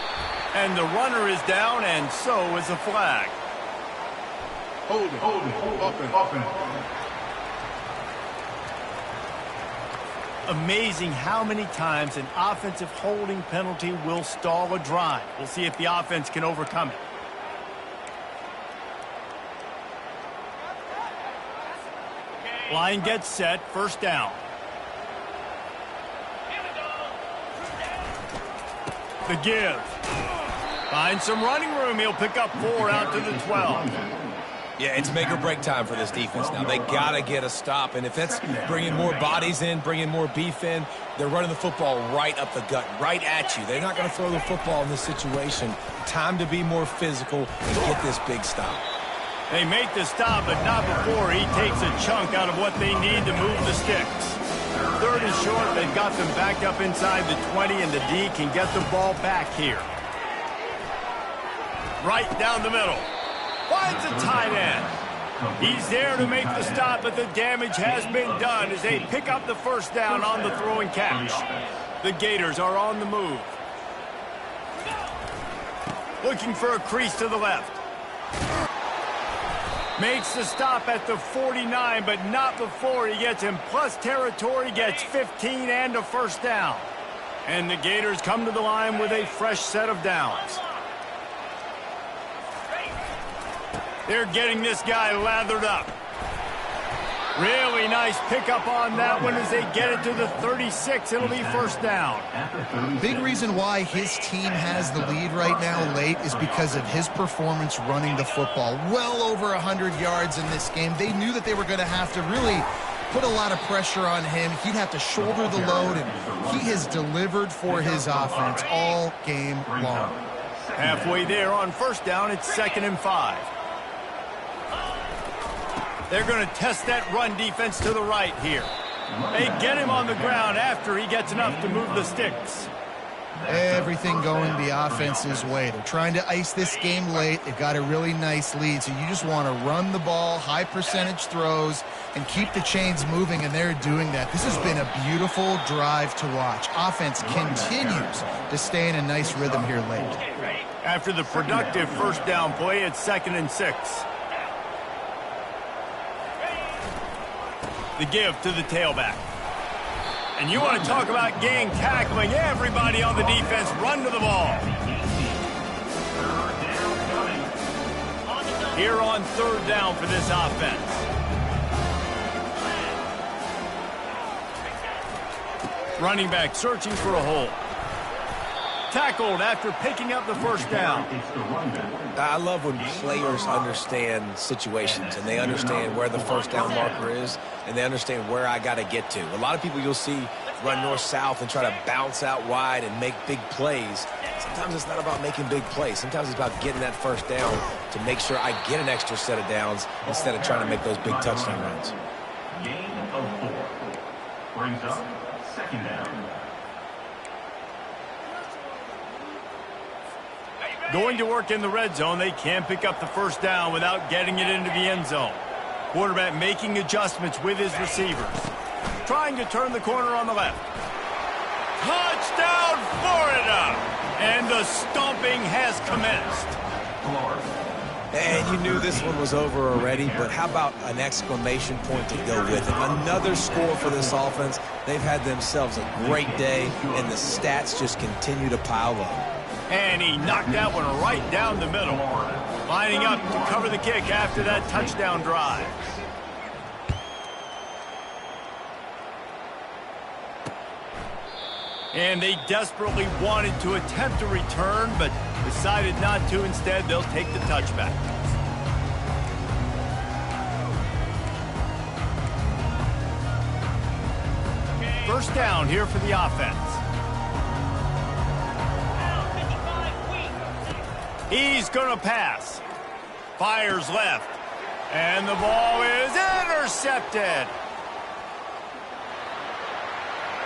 And the runner is down, and so is a flag. Hold it, offense. Amazing how many times an offensive holding penalty will stall a drive. We'll see if the offense can overcome it. Line gets set, 1st down. The give. Finds some running room. He'll pick up 4 out to the 12. Yeah, it's make or break time for this defense now. They got to get a stop, and if that's bringing more bodies in, bringing more beef in, they're running the football right up the gut, right at you. They're not going to throw the football in this situation. Time to be more physical and get this big stop. They make the stop, but not before he takes a chunk out of what they need to move the sticks. 3rd and short, they've got them backed up inside the 20, and the D can get the ball back here. Right down the middle. Finds a tight end. He's there to make the stop, but the damage has been done as they pick up the 1st down on the throw and catch. The Gators are on the move. Looking for a crease to the left. Makes the stop at the 49, but not before he gets in plus territory, gets 15 and a 1st down. And the Gators come to the line with a fresh set of downs. They're getting this guy lathered up. Really nice pickup on that one as they get it to the 36. It'll be first down. Big reason why his team has the lead right now late is because of his performance running the football. Well over 100 yards in this game. They knew that they were going to have to really put a lot of pressure on him. He'd have to shoulder the load, and he has delivered for his offense all game long. Halfway there on first down, it's 2nd and 5. They're going to test that run defense to the right here. They get him on the ground after he gets enough to move the sticks. Everything going the offense's way. They're trying to ice this game late. They've got a really nice lead, so you just want to run the ball, high percentage throws, and keep the chains moving, and they're doing that. This has been a beautiful drive to watch. Offense continues to stay in a nice rhythm here late. After the productive first down play, it's 2nd and 6. The give to the tailback. And you want to talk about gang tackling. Everybody on the defense run to the ball. Here on 3rd down for this offense. Running back searching for a hole. Tackled after picking up the first down. I love when players understand situations and they understand where the first down marker is and they understand where I got to get to. A lot of people you'll see run north-south and try to bounce out wide and make big plays. Sometimes it's not about making big plays. Sometimes it's about getting that first down to make sure I get an extra set of downs instead of trying to make those big touchdown runs. Gain of 4. Brings up 2nd down. Going to work in the red zone, they can't pick up the first down without getting it into the end zone. Quarterback making adjustments with his receivers. Trying to turn the corner on the left. Touchdown, Florida! And the stomping has commenced. And you knew this one was over already, but how about an exclamation point to go with it? Another score for this offense. They've had themselves a great day, and the stats just continue to pile up. And he knocked that one right down the middle. Lining up to cover the kick after that touchdown drive. And they desperately wanted to attempt a return, but decided not to. Instead, they'll take the touchback. First down here for the offense. He's going to pass. Fires left. And the ball is intercepted.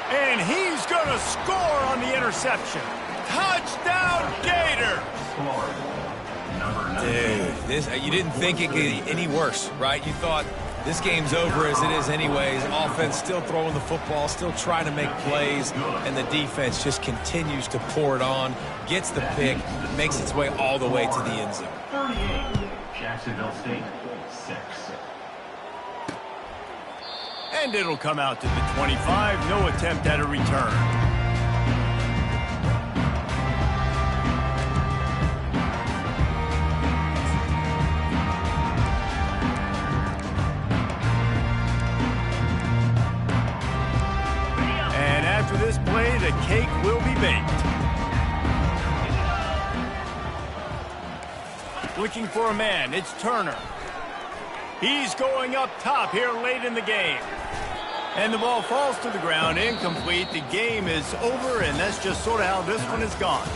And he's going to score on the interception. Touchdown, Gators! Dude, you didn't think it could get any worse, right? You thought this game's over as it is anyways. Offense still throwing the football, still trying to make plays, and the defense just continues to pour it on, gets the pick, makes its way all the way to the end zone. 38, Jacksonville State, 6. And it'll come out to the 25. No attempt at a return. After this play, the cake will be baked. Looking for a man, it's Turner. He's going up top here late in the game. And the ball falls to the ground, incomplete. The game is over, and that's just sort of how this one has gone.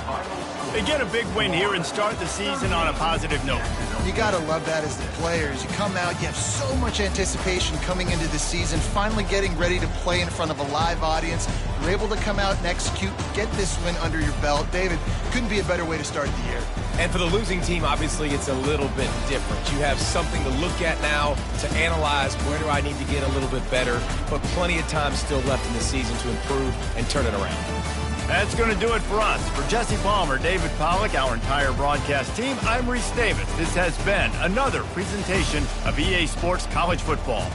They get a big win here and start the season on a positive note. You got to love that as the players. You come out, you have so much anticipation coming into the season, finally getting ready to play in front of a live audience. You're able to come out and execute, get this win under your belt. David, couldn't be a better way to start the year. And for the losing team, obviously, it's a little bit different. You have something to look at now to analyze where do I need to get a little bit better, but plenty of time still left in the season to improve and turn it around. That's going to do it for us. For Jesse Palmer, David Pollack, our entire broadcast team, I'm Reese Davis. This has been another presentation of EA Sports College Football.